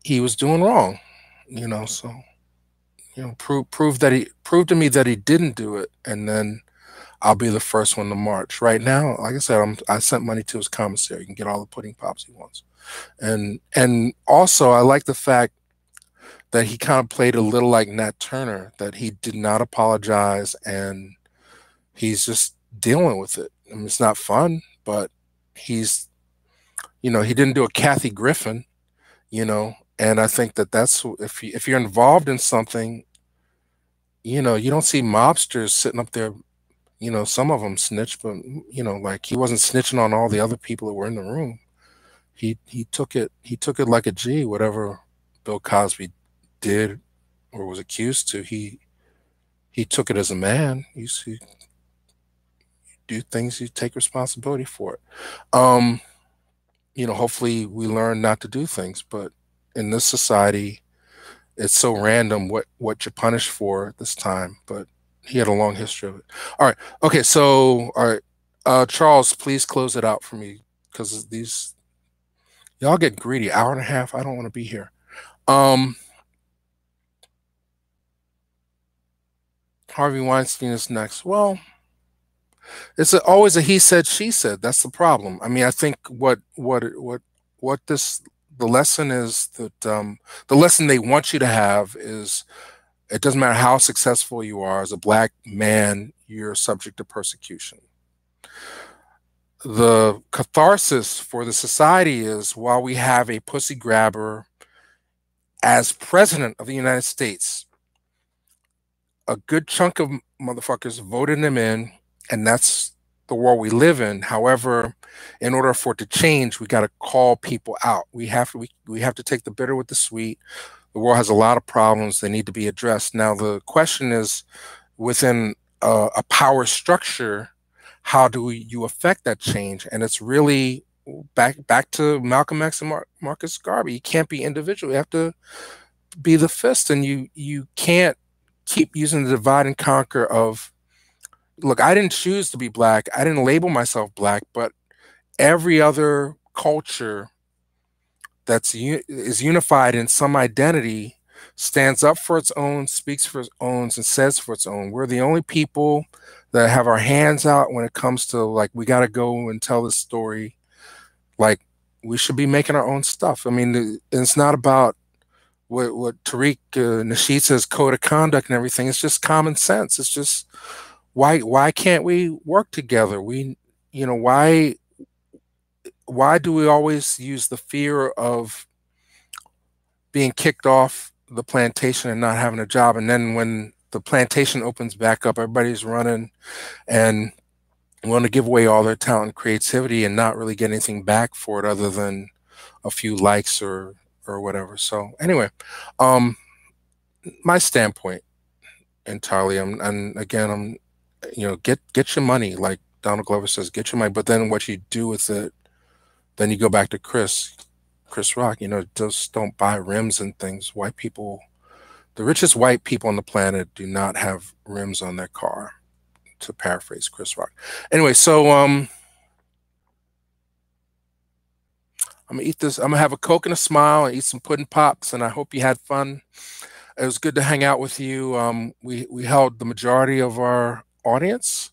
he was doing wrong, So prove to me that he didn't do it, and then I'll be the first one to march. Right now, like I said, I sent money to his commissary. You can get all the pudding pops he wants, and also I like the fact that he kind of played a little like Nat Turner, that he did not apologize and he's just dealing with it. I mean, it's not fun, but he's, he didn't do a Kathy Griffin, and I think that's if you're involved in something, you don't see mobsters sitting up there. Some of them snitch, but like he wasn't snitching on all the other people that were in the room. He took it like a G. Whatever Bill Cosby did or was accused to, he took it as a man. You do things, you take responsibility for it. Hopefully we learn not to do things, but in this society, it's so random what you're punished for at this time. But he had a long history of it. All right. Okay. So, all right. Charles, please close it out for me, because these y'all get greedy. Hour and a half. I don't want to be here. Um, Harvey Weinstein is next. Well, it's always a he said, she said. That's the problem. I mean, I think what this the lesson is that the lesson they want you to have is, it doesn't matter how successful you are as a black man, you're subject to persecution. The catharsis for the society is, while we have a pussy grabber as president of the United States, a good chunk of motherfuckers voted him in, and that's the world we live in. However, in order for it to change, we got to call people out. We have to take the bitter with the sweet. The world has a lot of problems. They need to be addressed. Now, the question is, within a power structure, how do you affect that change? And it's really back to Malcolm X and Marcus Garvey. You can't be individual. You have to be the fist, and you can't keep using the divide and conquer of, look, I didn't choose to be black. I didn't label myself black, but every other culture is unified in some identity stands up for its own, speaks for its own, and says for its own. We're the only people that have our hands out when it comes to, like, we got to go and tell this story. Like, we should be making our own stuff. I mean, it's not about what Tariq Nasheed says, code of conduct and everything. It's just common sense. It's just, why can't we work together? Why do we always use the fear of being kicked off the plantation and not having a job, and then when the plantation opens back up, everybody's running, and want to give away all their talent and creativity and not really get anything back for it other than a few likes or whatever. So anyway, um, my standpoint entirely. And again, get your money, like Donald Glover says, get your money. But then what you do with it, then you go back to Chris Rock. Just don't buy rims and things. White people, the richest white people on the planet, do not have rims on their car. To paraphrase Chris Rock. Anyway, so I'm gonna eat this. I'm gonna have a Coke and a smile and eat some pudding pops. And I hope you had fun. It was good to hang out with you. We held the majority of our audience,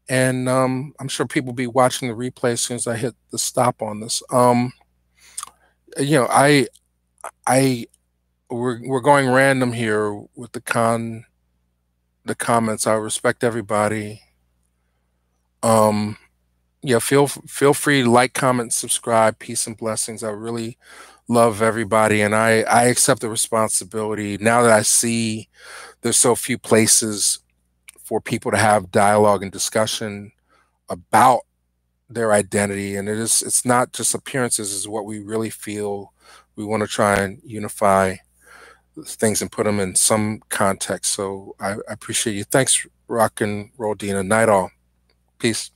and I'm sure people will be watching the replay as soon as I hit the stop on this. You know, I we're going random here with the comments. I respect everybody. Um, yeah, feel free to like, comment, subscribe. Peace and blessings. I really love everybody, and I accept the responsibility now that I see there's so few places for people to have dialogue and discussion about their identity, and it's not just appearances, is what we really feel. We want to try and unify things and put them in some context. So I appreciate you. Thanks, rock and roll, Dina. Night all. Peace.